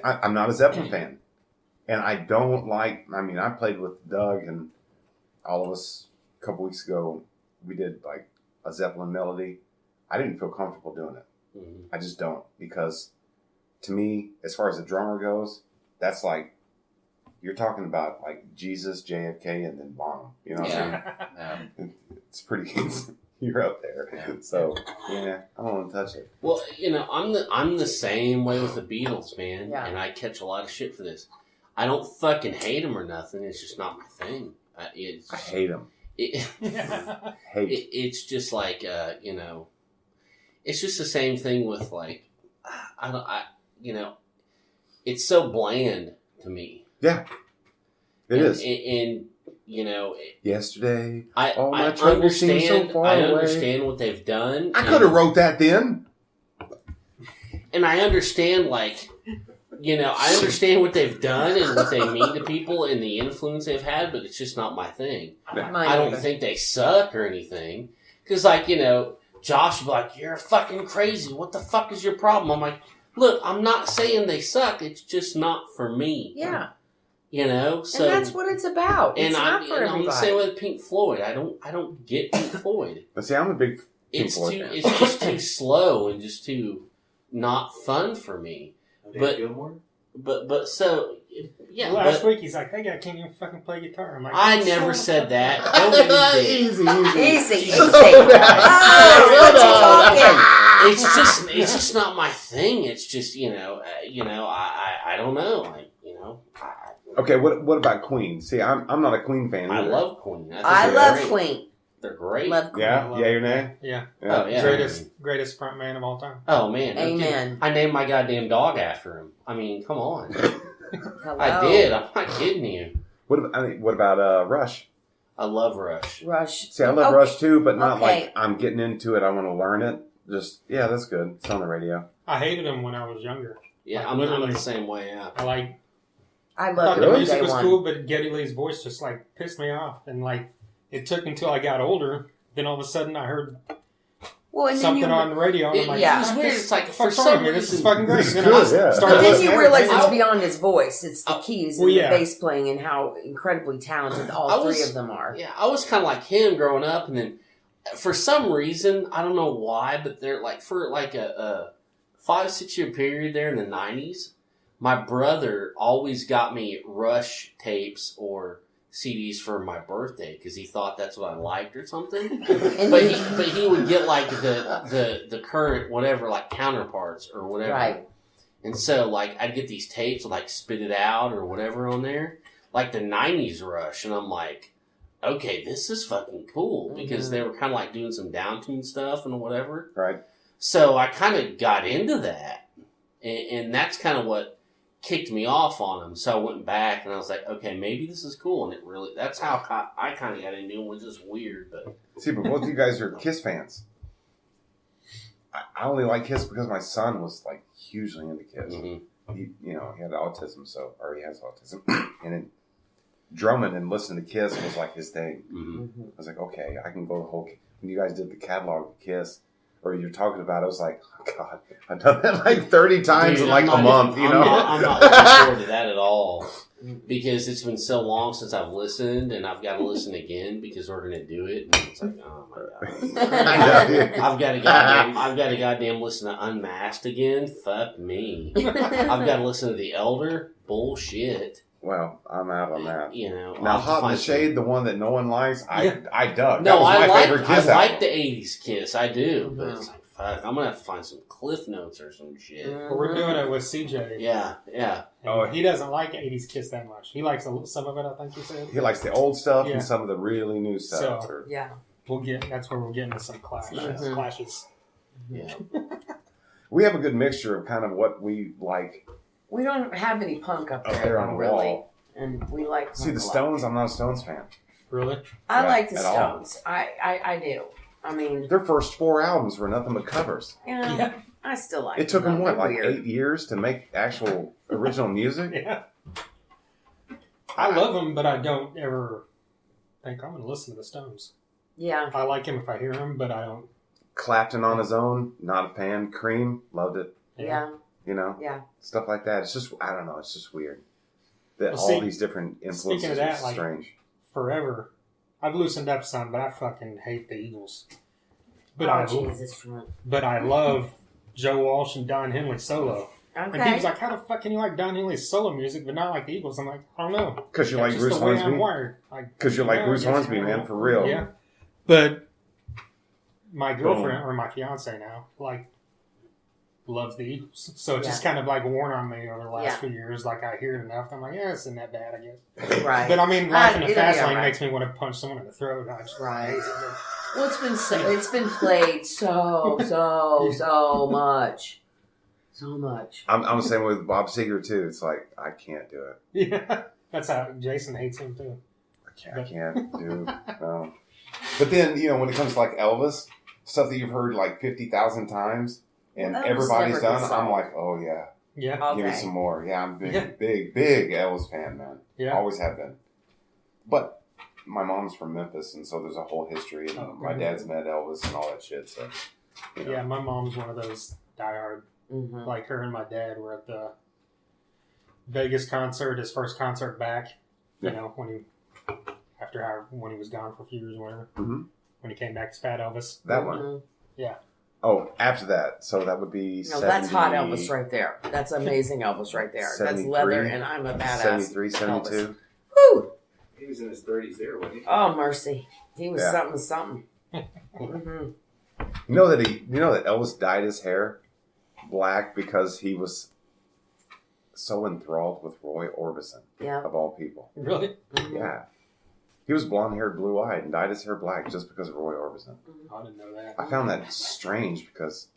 I'm not a Zeppelin fan. And I don't like, I played with Doug and all of us a couple weeks ago. We did like a Zeppelin melody. I didn't feel comfortable doing it. Mm-hmm. I just don't, because to me, as far as the drummer goes, that's like, you're talking about like Jesus, JFK, and then Bonham. You know what I mean? It's pretty, you're up there. So, yeah, I don't want to touch it. Well, I'm the same way with the Beatles, man. Yeah. And I catch a lot of shit for this. I don't fucking hate them or nothing. It's just not my thing. I hate them. It's just like, it's just the same thing with like, it's so bland to me. Yeah, it is. And Yesterday, I my troubles seem so far I away. understand what they've done. I could have wrote that then. And I understand, like, I understand what they've done and what they mean to people and the influence they've had, but it's just not my thing. I don't think they suck or anything. Because, like, Josh would be like, you're fucking crazy. What the fuck is your problem? I'm like, look, I'm not saying they suck. It's just not for me. Yeah. So. And that's what it's about. It's not for everybody. I'm the same with Pink Floyd. I don't get Pink Floyd. But see, I'm a big Pink Floyd fan. It's just too slow and just too not fun for me. But so yeah. Last week he's like, "Hey, I can't even fucking play guitar." I'm like, I never said that. Easy. It's just not my thing. It's just I don't know. Okay, what about Queen? See, I'm not a Queen fan either. I love Queen. I love Queen. They're great. Love Queen. Yeah, your name? Yeah. Oh, yeah. Greatest front man of all time. Oh, man. Amen. I named my goddamn dog after him. I mean, come on. Hello. I did. I'm not kidding you. What about Rush? I love Rush. See, I love Rush too, but not like I'm getting into it. I want to learn it. Just, that's good. It's on the radio. I hated him when I was younger. Yeah, I'm the same way, yeah. I thought the music was cool, but Geddy Lee's voice just, like, pissed me off. And, like, it took until I got older. Then all of a sudden I heard something on the radio. And I'm like, it was weird. It's like, for some reason, this is fucking great. But then you realize it's beyond his voice. It's the keys and the yeah. bass playing and how incredibly talented all three of them are. Yeah, I was kind of like him growing up. And then for some reason, I don't know why, but they're like, for like a 5-6 year period there in the 90s, my brother always got me Rush tapes or CDs for my birthday because he thought that's what I liked or something. but he would get like the current whatever, like counterparts or whatever. Right. And so like I'd get these tapes like Spit It Out or whatever on there, like the 90s Rush, and I'm like, okay, this is fucking cool because they were kind of like doing some downtune stuff and whatever. Right. So I kind of got into that, and that's kind of what kicked me off on them. So I went back and I was like, okay, maybe this is cool. And that's how I kind of got into them, which is weird. But see, but both of you guys are Kiss fans. I only like Kiss because my son was like hugely into Kiss. Mm-hmm. He had autism, or he has autism. And then drumming and listening to Kiss was like his thing. Mm-hmm. I was like, okay, I can go the whole, when you guys did the catalog of Kiss, or you're talking about it, I was like, oh, God, I've done that like 30 times in like a month, I'm not looking forward to that at all because it's been so long since I've listened and I've got to listen again because we're going to do it. And it's like, oh my God. I've got to goddamn listen to Unmasked again. Fuck me. I've got to listen to The Elder. Bullshit. Well, I'm out on that. Now, Hot in the Shade, the one that no one likes, I dug. No, that was my favorite Kiss I like the 80s Kiss. I do. But it's like, fuck, I'm going to have to find some Cliff Notes or some shit. Well, we're doing it with CJ. Yeah. And he doesn't like 80s Kiss that much. He likes some of it, I think you said. He likes the old stuff and some of the really new stuff. So, that's where we'll get into some clashes. Yeah. We have a good mixture of kind of what we like. We don't have any punk up there on the wall. And we like punk. See, the Stones, I'm not a Stones fan. Really? I like the Stones. I do. I mean... Their first 4 albums were nothing but covers. Yeah. I still like it. Took them, what, like 8 years to make actual original music? Yeah. I love them, but I don't ever think I'm going to listen to the Stones. Yeah. I like him if I hear him, but I don't... Clapton on his own, not a fan. Cream, loved it. Yeah. Yeah. Stuff like that. It's just, I don't know, it's just weird. That all these different influences are strange. Forever, I've loosened up some, but I fucking hate the Eagles. But but I love Joe Walsh and Don Henley solo. Okay. And people's like, how the fuck can you like Don Henley's solo music, but not like the Eagles? I'm like, I don't know. Because you like Bruce Hornsby? Because you like Bruce Hornsby, man, for real. Yeah. But my girlfriend, or my fiance now, loves the Eagles. So it's just kind of like worn on me over the last few years. Like I hear it enough. I'm like, yeah, it's not that bad, I guess. Right. But I mean, Life in the Fast Lane makes me want to punch someone in the throat. Right. Well, it's been played so much. So much. I'm the same way with Bob Seger too. It's like, I can't do it. Yeah. That's how Jason hates him too. I can't do no. But then, when it comes to like Elvis, stuff that you've heard like 50,000 times, and Elvis everybody's never done, gets I'm old. like, oh yeah, Yeah. give me some more. Yeah, I'm big Elvis fan, man. Yeah. Always have been. But my mom's from Memphis, and so there's a whole history, and my dad's met Elvis and all that shit. So, you know. Yeah, my mom's one of those diehard. Mm-hmm. Like her and my dad were at the Vegas concert, his first concert back. You know, when he was gone for a few years or whatever. Mm-hmm. When he came back as Fat Elvis. That one. Mm-hmm. Yeah. Oh, after that, so that would be. No, that's hot Elvis right there. That's amazing Elvis right there. That's leather, and I'm a badass. 73, 72. Elvis. Woo! He was in his 30s there, wasn't he? Oh mercy, he was something. Mm-hmm. You know that Elvis dyed his hair black because he was so enthralled with Roy Orbison, Yeah. of all people. Really? Mm-hmm. Yeah. He was blonde-haired, blue-eyed, and dyed his hair black just because of Roy Orbison. I didn't know that. I found that strange because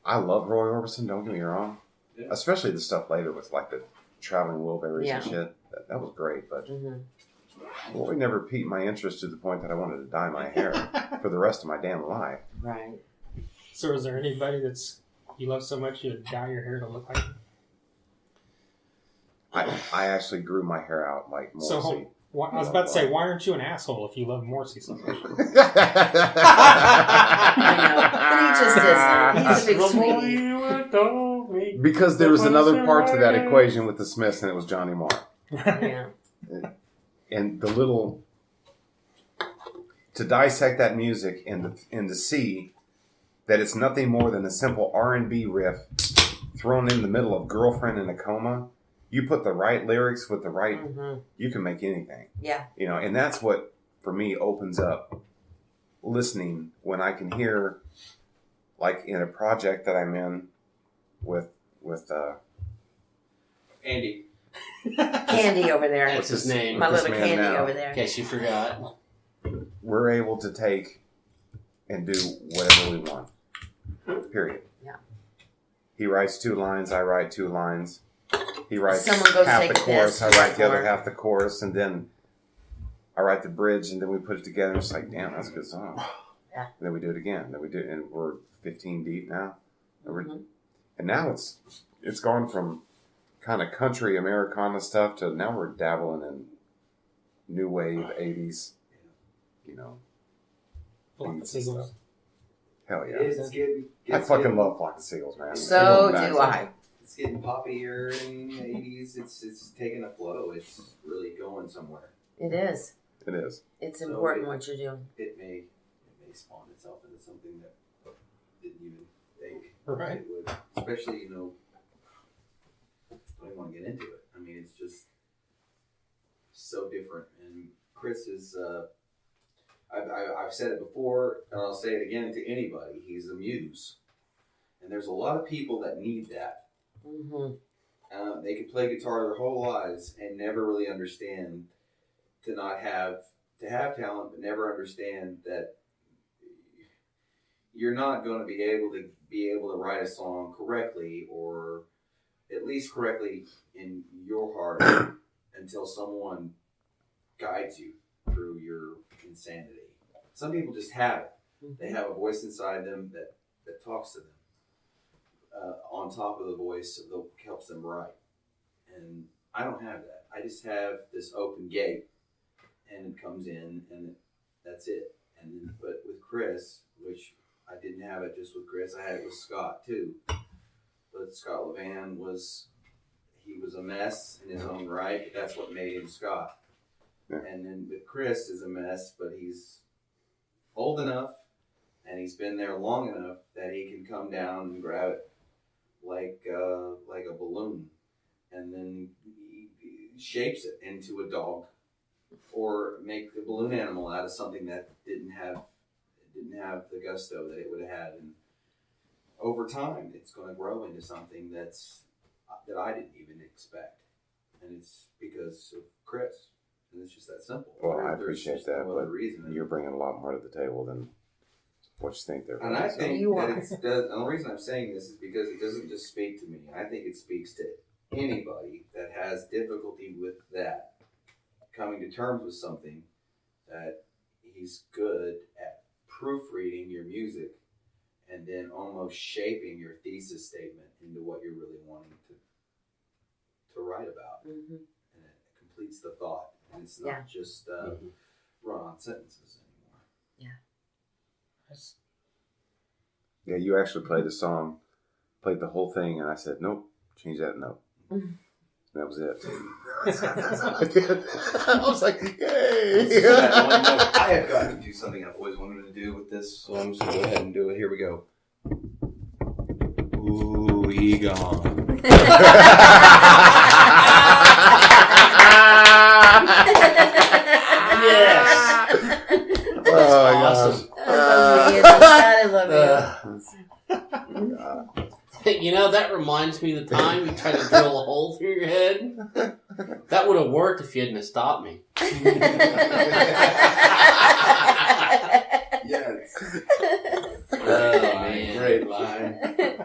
I love Roy Orbison, don't get me wrong. Yeah. Especially the stuff later with like the Traveling Wilburys Yeah. and shit. That was great, but Mm-hmm. Roy never piqued my interest to the point that I wanted to dye my hair for the rest of my damn life. Right. So is there anybody that's you love so much you'd dye your hair to look like him? I actually grew my hair out like Morrissey. So I was about to say, why aren't you an asshole if you love Morrissey so much? I know. But he just isn't. He's a big sweetie. Because there was another part to that equation with the Smiths, and it was Johnny Marr. Yeah. And the little... To dissect that music and to see that it's nothing more than a simple R&B riff thrown in the middle of Girlfriend in a Coma. You put the right lyrics with the right... Mm-hmm. You can make anything. Yeah. You know, and that's what, for me, opens up listening when I can hear, like in a project that I'm in with Andy. Candy over there. That's his name. My this little man Candy now. over there. In case you forgot. We're able to take and do whatever we want. Period. Yeah. He writes 2 lines, I write 2 lines. He writes Someone goes half take the a chorus, piss, I write the other or- half the chorus, and then I write the bridge, and then we put it together. It's like, damn, that's a good song. Yeah. And then we do it again. Then we do it, and we're 15 deep now. Mm-hmm. And now it's gone from kind of country Americana stuff to now we're dabbling in new wave 80s, you know. Flock of Seagulls. Hell yeah. It's getting. I fucking love Flock of Seagulls, man. So Everyone do I. It's getting poppier in the 80s. It's taking a flow. It's really going somewhere. It is. It is. It's So important what you're doing. It may spawn itself into something that didn't even think Right. it would. Especially, you know, I don't even want to get into it. I mean, it's just so different. And Chris is, I've said it before, and I'll say it again to anybody. He's a muse. And there's a lot of people that need that. Mm-hmm. They could play guitar their whole lives and never really understand to have talent, but never understand that you're not going to be able to write a song correctly, or at least correctly in your heart, until someone guides you through your insanity. Some people just have it. They have a voice inside them that talks to them. On top of the voice that helps them write. And I don't have that. I just have this open gate, and it comes in, and that's it. And then, but with Chris, which I didn't have it just with Chris, I had it with Scott too. But Scott Levan was a mess in his own right, but that's what made him Scott. Yeah. And then with Chris is a mess, but he's old enough, and he's been there long enough that he can come down and grab it like a balloon, and then he shapes it into a dog, or make the balloon animal out of something that didn't have the gusto that it would have had. And over time, it's going to grow into something that I didn't even expect, and it's because of Chris. And it's just that simple. Well, I There's appreciate just that, no but other reason. you're bringing a lot more to the table than what you think they're And I think You that are. and the reason I'm saying this is because it doesn't just speak to me. I think it speaks to anybody that has difficulty with that, coming to terms with something, that he's good at proofreading your music and then almost shaping your thesis statement into what you're really wanting to write about. And it completes the thought. And it's not just run-on sentences anymore. Yeah, you actually played the song, played the whole thing, and I said, nope, change that note. That was it. I was like, yay! I have gotten to do something I've always wanted to do with this, so I'm just going to go ahead and do it. Here we go. Ooh, Egon. Yes. Oh my awesome. I love it. You know, that reminds me of the time you tried to drill a hole through your head. That would have worked if you hadn't have stopped me. Yes. Oh, man. Great line.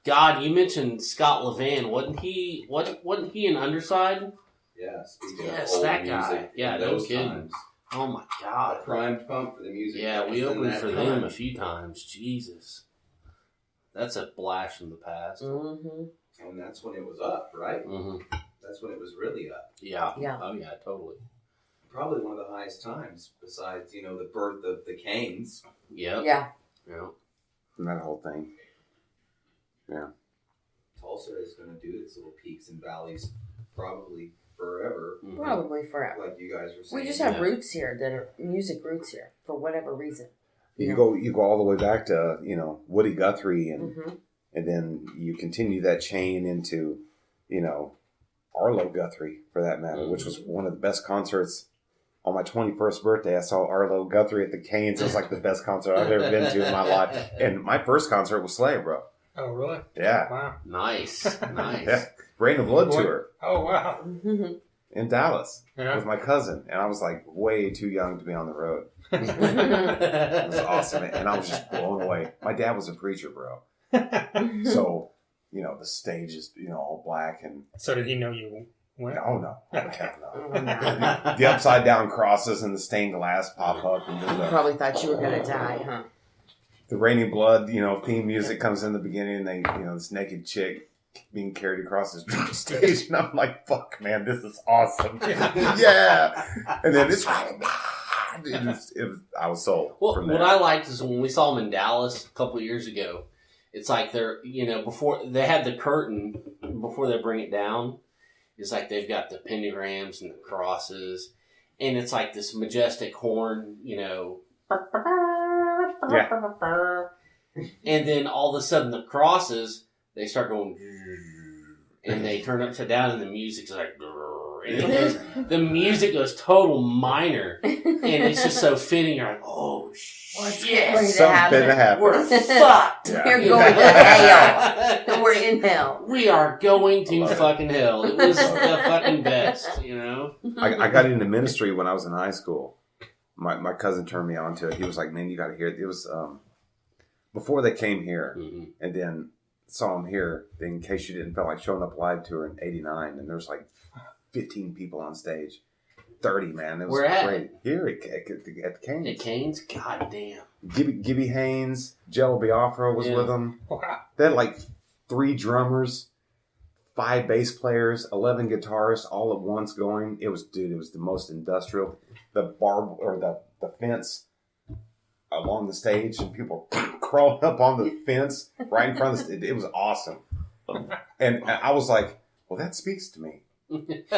God, you mentioned Scott Levan. Wasn't he an Underside? Yeah, speaking Yes, of old that music, guy. Yeah, no those kidding. times. Oh my A God. primed pump for the music. Yeah, we Just in opened that for time. them a few times. Jesus. That's a blast from the past. And that's when it was up, right? That's when it was really up. Yeah. Yeah. Oh yeah, totally. Probably one of the highest times, besides, the birth of the Canes. Yep. Yeah. Yeah. And that whole thing. Yeah. Tulsa is going to do its little peaks and valleys probably forever. Probably forever. Like you guys were saying. We just have roots here that are music roots here for whatever reason. You go all the way back to, Woody Guthrie and then you continue that chain into, Arlo Guthrie for that matter, which was one of the best concerts. On my 21st birthday, I saw Arlo Guthrie at the Canes. It was like the best concert I've ever been to in my life. And my first concert was Slayer, bro. Oh, really? Yeah. Wow. Nice. Yeah. Rain of Blood tour. Oh, wow. In Dallas Yeah. with my cousin. And I was like way too young to be on the road. It was awesome. And I was just blown away. My dad was a preacher, bro. So, the stage is, all black. And So did he know you went? oh, no. Heck no. The upside down crosses and the stained glass pop up. And then You probably thought you were going to die, huh? the Raining Blood, theme music comes in the beginning. And they, this naked chick being carried across this stage. And I'm like, fuck, man, this is awesome. Yeah. And then it's... I was sold. Well, what I liked is when we saw them in Dallas a couple of years ago, it's like they're, before they had the curtain, before they bring it down, it's like they've got the pentagrams and the crosses, and it's like this majestic horn, Yeah. And then all of a sudden the crosses, they start going, and they turn upside down, and the music's like, and it goes, the music goes total minor, and it's just so fitting. You're like, oh shit, Something to happen. we're fucked. Yeah. We're going to hell. We're in hell. We are going to love it. fucking hell. It was the fucking best, I got into ministry when I was in high school. My cousin turned me on to it. He was like, man, you got to hear it. It was before they came here, and then saw them here. In case you didn't feel like showing up live tour in '89, and there's like 15 people on stage. 30, man. It was Where at? great. Here at the Canes. At Canes? God damn. Gibby Haynes, Jello Biafra was with them. Wow. They had like 3 drummers, 5 bass players, 11 guitarists all at once going. It was the most industrial. The the fence along the stage, and people crawling up on the fence right in front of the stage. It was awesome. And I was like, well, that speaks to me. It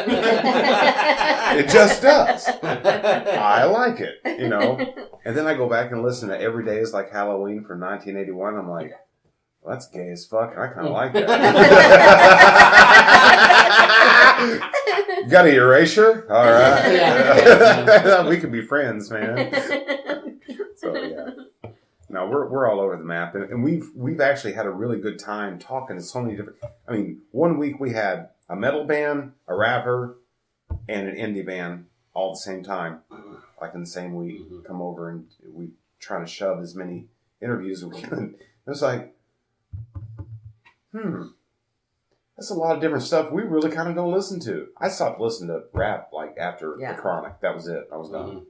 just does. I like it, And then I go back and listen to Every Day is Like Halloween from 1981. I'm like, well, that's gay as fuck. I kind of like that. You got an erasure? All right. Yeah. We could be friends, man. So, yeah. No, we're all over the map. And we've actually had a really good time talking to so many different... I mean, one week we had a metal band, a rapper, and an indie band all at the same time, like in the same week, come over and we try to shove as many interviews as we can. It was like, that's a lot of different stuff we really kind of don't listen to. I stopped listening to rap like after the Chronic. That was it. I was done.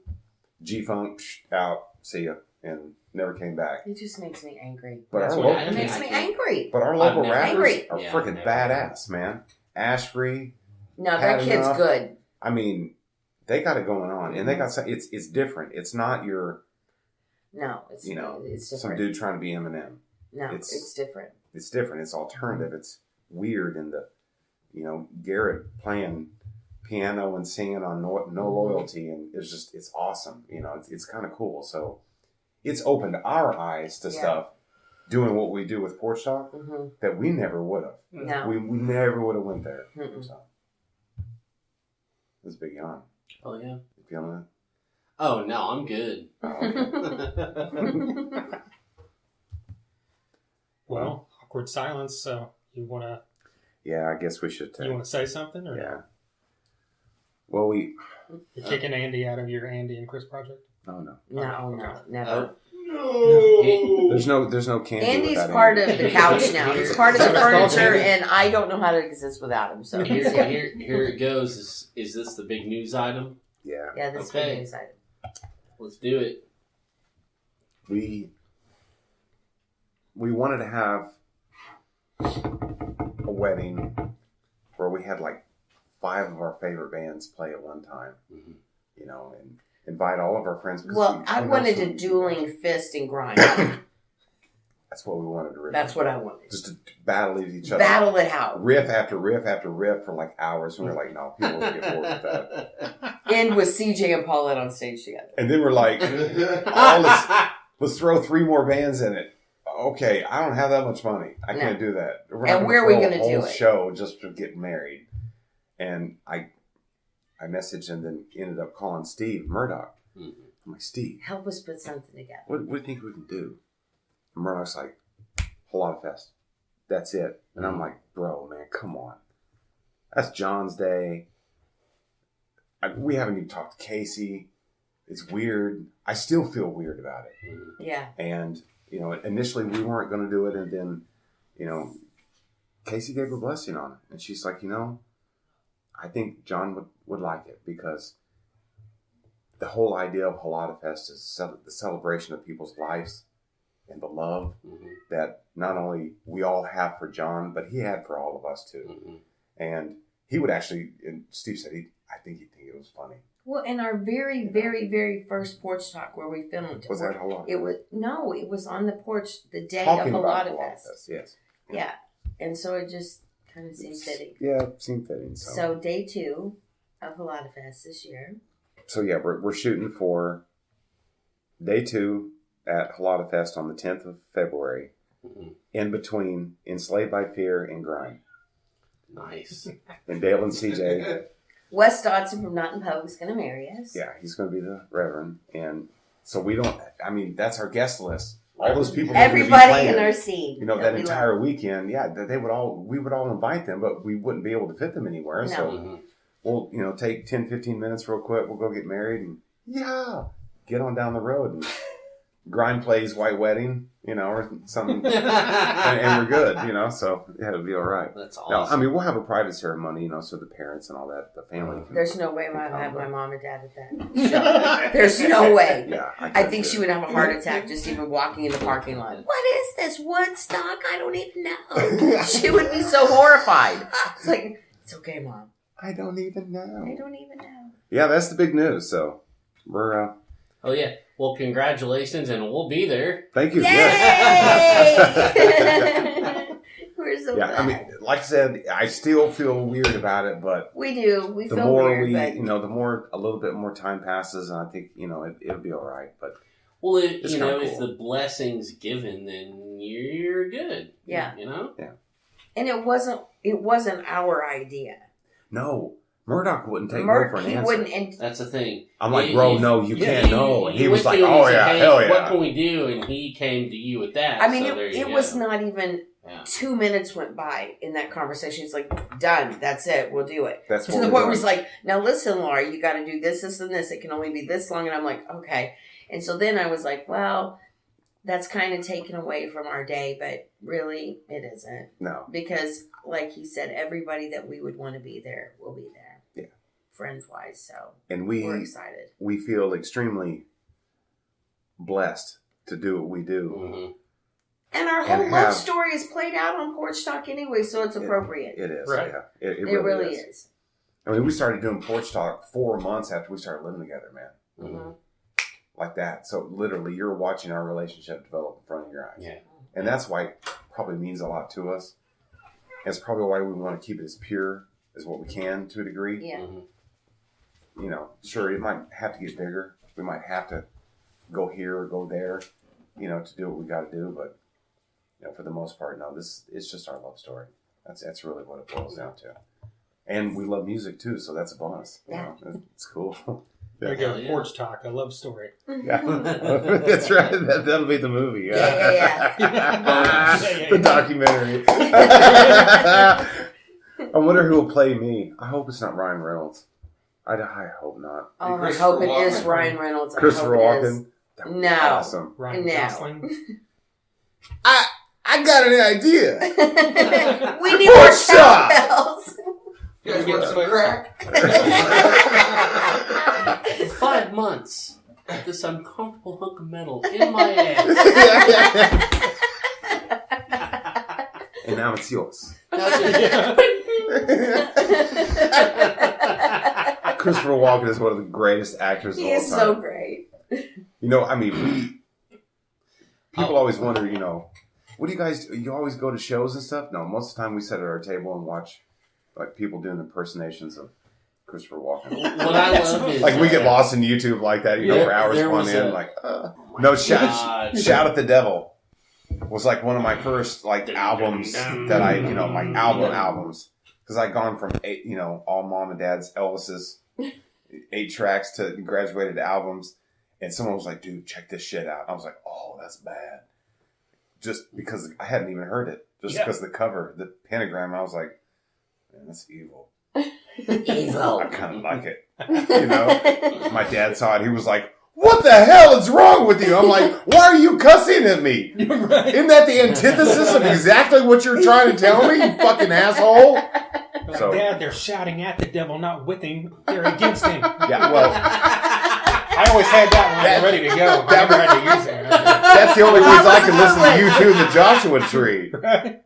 G-Funk, out, see ya. and never came back. It just makes me angry. But That's our what local, It makes me angry. but our local never- rappers Angry. are Yeah, freaking never. badass, man. Ash-free. No, Had that kid's enough. good. I mean, they got it going on, and they got it's different. It's not your No, it's it's some different. dude trying to be Eminem. No, it's- it's different. It's different. It's alternative. It's weird, and Garrett playing piano and singing on no loyalty, and it's awesome. It's kind of cool. So it's opened our eyes to stuff, doing what we do with Porch Talk that we never would have. No. We never would have went there. Mm-mm. So it's a big yawn. Oh yeah. You feeling it? Oh no, I'm good. Well, awkward silence. So you want to? Yeah, I guess we should. You want to say something, or Yeah. Well, you're kicking Andy out of your Andy and Chris project? Oh no. No, never. There's no candy. Andy's without part Andy. of the couch now. He's part of the furniture, and I don't know how to exist without him. So Here it goes. Is this the big news item? Yeah. yeah, this Okay. is exciting. Let's do it. We wanted to have a wedding where we had like 5 of our favorite bands play at one time, and invite all of our friends. because Well, we I know wanted some- a dueling fist and grind. That's what we wanted to do. That's what I wanted. Just to battle each other. Battle it out. Riff after riff after riff for like hours, and we're like, no, people won't get bored with that. End with CJ and Paulette on stage together. And then we're like, let's throw 3 more bands in it. Okay, I don't have that much money. I can't do that. We're not And where are we throw a gonna do whole it? show just to get married. And I messaged and then ended up calling Steve Murdoch. I'm like, Steve, Help us put something together. what do you think we can do? And Murdoch's like, HolataFest. That's it. And I'm like, bro, man, come on. That's John's day. We haven't even talked to Casey. It's weird. I still feel weird about it. Yeah. And, initially we weren't going to do it. And then, Casey gave her blessing on it. And she's like, I think John would like it because the whole idea of HolataFest is the celebration of people's lives and the love that not only we all have for John, but he had for all of us too. And he would actually, and Steve said, I think he'd think it was funny. Well, in our very, very, very first Porch Talk where we filmed, Was that HolataFest? It was on the porch the day Talking of about HolataFest. Yes. Yeah. And so it just kind of seemed fitting. Yeah, it seemed fitting. So day 2 of HolataFest this year. So yeah, we're shooting for day 2 at HolataFest on the 10th of February. In between Enslaved by Fear and Grind. Nice. And Dale and CJ. Wes Dodson from Not in Pogue is going to marry us. Yeah, he's going to be the Reverend. And so that's our guest list. All those people. that are gonna be Everybody playing, in our scene. that entire weekend. Yeah, we would all invite them, but we wouldn't be able to fit them anywhere. No. So we'll, take 10, 15 minutes real quick. We'll go get married and get on down the road and Grind plays White Wedding, or something. and we're good, so yeah, it'll be all right. That's Now, awesome. we'll have a private ceremony, so the parents and all that, the family can. There's no way I'd have my mom and dad at that show. There's no way. Yeah, I think she would have a heart attack just even walking in the parking lot. What is this? Woodstock? I don't even know. She would be so horrified. It's like, it's okay, Mom. I don't even know. I don't even know. Yeah, that's the big news. So we're. Oh yeah. Well, congratulations, and we'll be there. Thank you. Yay! Yes. We're so Yeah, glad. like I said, I still feel weird about it, but We do. We the feel more weird, but the more a little bit more time passes, and I think it'll be all right. But Well, It's kinda if cool. the blessing's given, then you're good. Yeah. and it wasn't our idea. no, Murdoch wouldn't take no for an He answer. wouldn't. And That's the thing. I'm like, bro, no, you can't know. And he was like, went to him oh and yeah, said, hey, hell yeah. What can we do? And he came to you with that. I mean, so there you it go. was not even Yeah. 2 minutes went by in that conversation. He's like, done. That's it. We'll do it. That's To what the we're point where doing. he's like, now listen, Laura, you got to do this, this, and this. It can only be this long. And I'm like, okay. And so then I was like, well, that's kind of taken away from our day, but really it isn't. No, Because, like he said, everybody that we would want to be there will be there. Yeah. Friends-wise. So and we're we excited. feel extremely blessed to do what we do. Mm-hmm. And our whole love story is played out on Porch Talk anyway, so it's appropriate. It is, right? Yeah, it really is. I mean, we started doing Porch Talk 4 months after we started living together, man. Mm-hmm. Like that. So literally, you're watching our relationship develop in front of your eyes. Yeah. And that's why it probably means a lot to us. It's probably why we want to keep it as pure as what we can to a degree. Yeah. Mm-hmm. You know, sure, it might have to get bigger. We might have to go here or go there, you know, to do what we got to do. But, you know, for the most part, no, it's just our love story. That's really what it boils down to. And we love music too, so that's a bonus. Yeah. You know, it's cool. There you go. Porch Talk, a love story. Yeah, that's right. That'll be the movie. Yeah. The documentary. I wonder who will play me. I hope it's not Ryan Reynolds. I hope not. Oh, I hope it is Ryan Reynolds. Christopher Walken. No. Awesome. Ryan Gosling. I got an idea. We need more shot. bells. You guys want some crack? For 5 months, this uncomfortable hunk of metal in my ass. And now it's yours. Christopher Walken is one of the greatest actors of all time. He is so great. You know, I mean, people always wonder, you know, what do you guys do? You always go to shows and stuff? No, most of the time we sit at our table and watch like people doing impersonations of Christopher Walken. What I love is Like we get lost in YouTube like that, you know, for hours on end. No, Shout at the Devil was like one of my first like albums that I, you know, like albums. Because I'd gone from 8, you know, all mom and dad's Elvis's 8 tracks to graduated albums. And someone was like, dude, check this shit out. I was like, oh, that's bad. Just because I hadn't even heard it. Just because the cover, the pentagram, I was like, man, that's evil. Evil. I kind of like it. You know? My dad saw it. He was like, what the hell is wrong with you? I'm like, why are you cussing at me? Right. Isn't that the antithesis of exactly what you're trying to tell me, you fucking asshole? Like, Dad, they're shouting at the devil, not with him. They're against him. Yeah, well, I always had that one ready to go. Never had to use it. That's the only reason I can listen to you two, the Joshua Tree. Right.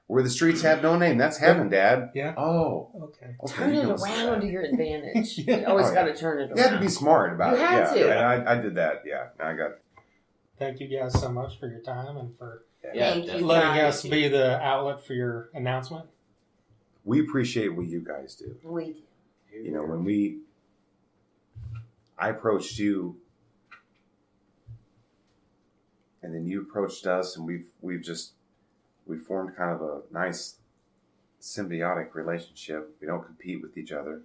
Where the streets have no name. That's heaven, Dad. Yeah. Oh. Okay. Turn it around to your advantage. You always got to turn it around. You had to be smart about it. You had to. And I did that. Yeah. I got. Thank you guys so much for your time and for Thank you letting guys. us be the outlet for your announcement. We appreciate what you guys do. We do. You know, when I approached you, and then you approached us, and we formed kind of a nice symbiotic relationship. We don't compete with each other.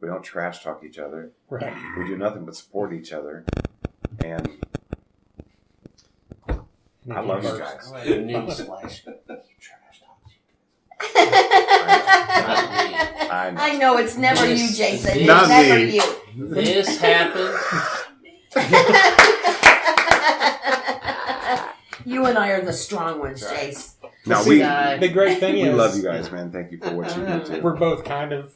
We don't trash talk each other. Right. We do nothing but support each other. And I love you guys. Newsflash. I know it's never you, Jason. It's Not never me. you. This happened. You and I are the strong ones, Jace. No, See, the great thing we is love you guys, man. Thank you for what you do too. we're both kind of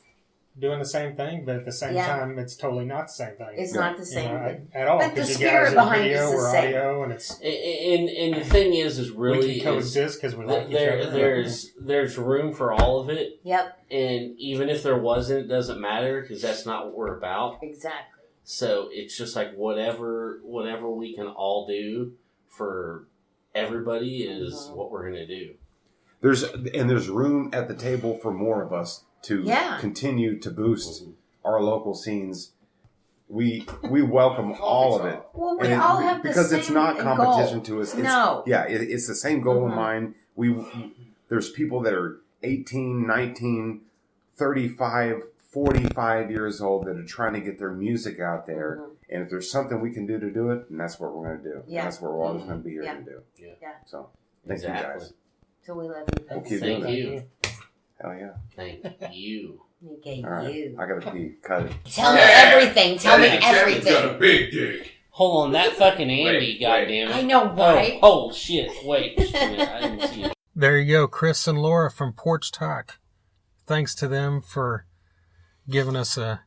doing the same thing, but at the same Yeah. time, it's totally not the same thing. It's not the same thing. At all. But the Because you spirit guys are behind video, it's the we're same. audio, and it's And the thing is we really can coexist because we like each there, other. there's room for all of it, Yep, and even if there wasn't, it doesn't matter because that's not what we're about. exactly. So it's just like whatever we can all do for everybody is what we're gonna do. There's room at the table for more of us to continue to boost our local scenes. We welcome all of it. Well, we all have the because same it's not competition goal. to us. No. It's the same goal in mind. There's people that are 18, 19, 35, 45 years old that are trying to get their music out there. Mm-hmm. And if there's something we can do to do it, then that's what we're going to do. Yeah. And that's what we're always going to be here to do. Yeah. So, thank you guys. So we love you. We'll keep doing Thank that. you. Hell yeah. Thank you. Okay, All right. you. I got to pee. Cut it. Tell me everything. Tell me Chapman's got a everything. big dick. Hold on, that fucking Andy, Wait. goddammit. I know, right? Oh shit! Wait, just a minute. I didn't see it. There you go, Chris and Laura from Porch Talk. Thanks to them for giving us a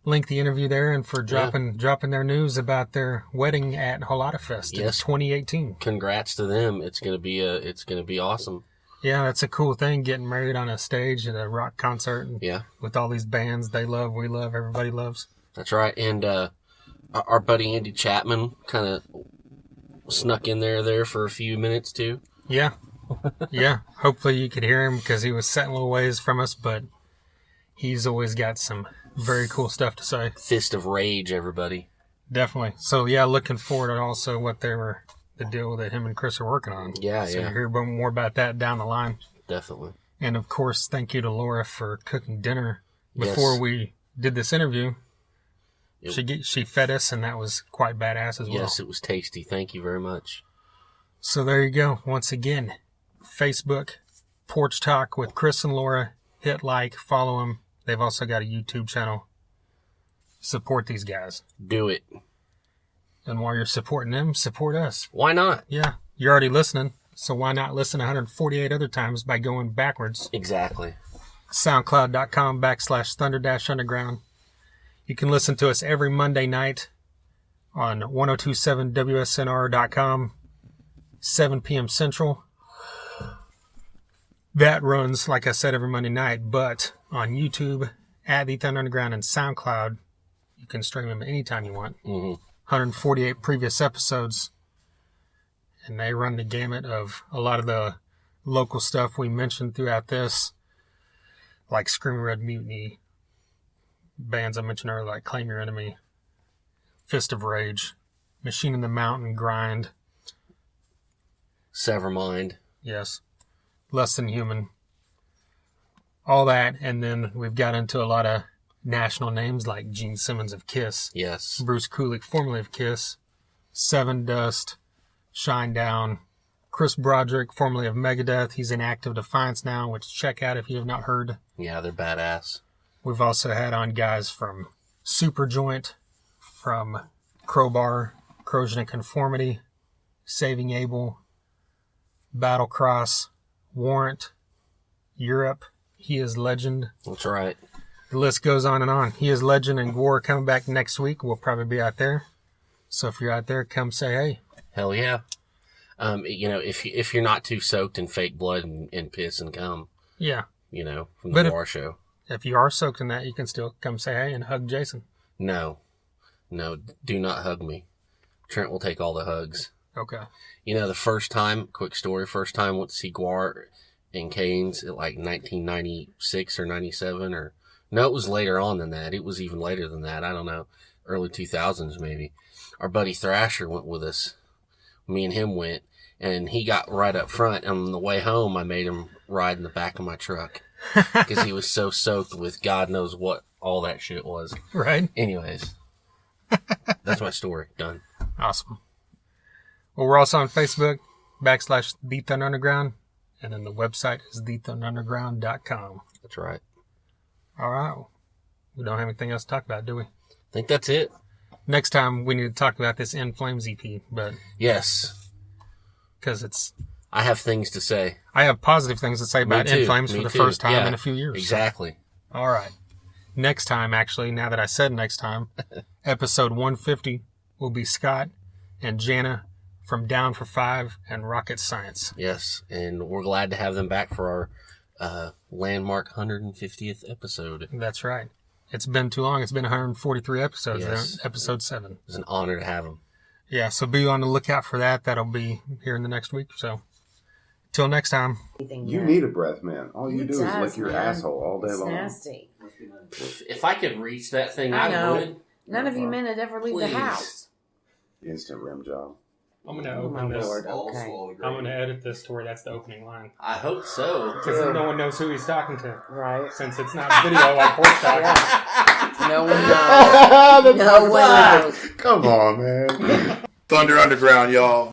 lengthy interview there and for dropping their news about their wedding at HolataFest in 2018. Congrats to them. It's gonna be awesome. Yeah, that's a cool thing, getting married on a stage at a rock concert. And with all these bands they love, we love, everybody loves. That's right. And our buddy Andy Chapman kind of snuck in there for a few minutes too. Yeah. Yeah. Hopefully you could hear him because he was sitting a little ways from us, but he's always got some very cool stuff to say. Fist of Rage, everybody. Definitely. So, yeah, looking forward to also what the deal that him and Chris are working on. Yeah, so you'll hear more about that down the line. Definitely. And, of course, thank you to Laura for cooking dinner before we did this interview. She fed us, and that was quite badass as well. Yes, it was tasty. Thank you very much. So there you go. Once again, Facebook, Porch Talk with Chris and Laura. Hit like, follow them. They've also got a YouTube channel. Support these guys. Do it. And while you're supporting them, support us. Why not? Yeah. You're already listening, so why not listen 148 other times by going backwards? Exactly. SoundCloud.com/Thunder-Underground. You can listen to us every Monday night on 1027WSNR.com, 7 p.m. Central. That runs, like I said, every Monday night, but on YouTube, at the Thunder Underground, and SoundCloud, you can stream them anytime you want. 148 previous episodes, and they run the gamut of a lot of the local stuff we mentioned throughout this, like Screaming Red Mutiny, bands I mentioned earlier, like Claim Your Enemy, Fist of Rage, Machine in the Mountain, Grind, Severmind. Yes. Less Than Human. All that, and then we've got into a lot of national names like Gene Simmons of Kiss. Yes. Bruce Kulick, formerly of Kiss. Seven Dust, Shinedown. Chris Broderick, formerly of Megadeth. He's in Active Defiance now, which check out if you have not heard. Yeah, they're badass. We've also had on guys from Superjoint, from Crowbar, Corrosion and Conformity, Saving Abel, Battlecross, Warrant, Europe, He Is Legend. That's right. The list goes on and on. He Is Legend and Gore coming back next week. We'll probably be out there. So if you're out there, come say hey. Hell yeah. If you're not too soaked in fake blood and piss and cum. Yeah. From the war show. If you are soaked in that, you can still come say hey and hug Jason. No, do not hug me. Trent will take all the hugs. Okay. The first time I went to see Guar and Canes at like 1996 or 97 or... No, it was later on than that. It was even later than that. I don't know. Early 2000s maybe. Our buddy Thrasher went with us. Me and him went, and he got right up front. And on the way home, I made him ride in the back of my truck because he was so soaked with God knows what all that shit was. Right. Anyways, that's my story. Done. Awesome. Well, we're also on Facebook, /The Thunder Underground, and then the website is thethunderunderground.com. That's right. All right. We don't have anything else to talk about, do we? I think that's it. Next time, we need to talk about this In Flames EP, but... Yes. Because I have things to say. I have positive things to say about In Flames for the first time in a few years. Exactly. So. All right. Next time, actually, now that I said next time, episode 150 will be Scott and Jana from Down for Five and Rocket Science. Yes, and we're glad to have them back for our landmark 150th episode. That's right. It's been too long. It's been 143 episodes. Yes. Episode 7. It's an honor to have them. Yeah, so be on the lookout for that. That'll be here in the next week. So, till next time. You need a breath, man. All you do is lick your asshole all day long. Nasty. If I could reach that thing, I would. know. None of you men would ever leave the house. Instant rim job. I'm going to open this. Lord, okay. I'm going to edit this to where that's the opening line. I hope so. Because no one knows who he's talking to. Right. Since it's not video like Porch Talk. Yeah. No one knows. No one knows. Come on, man. Thunder Underground, y'all.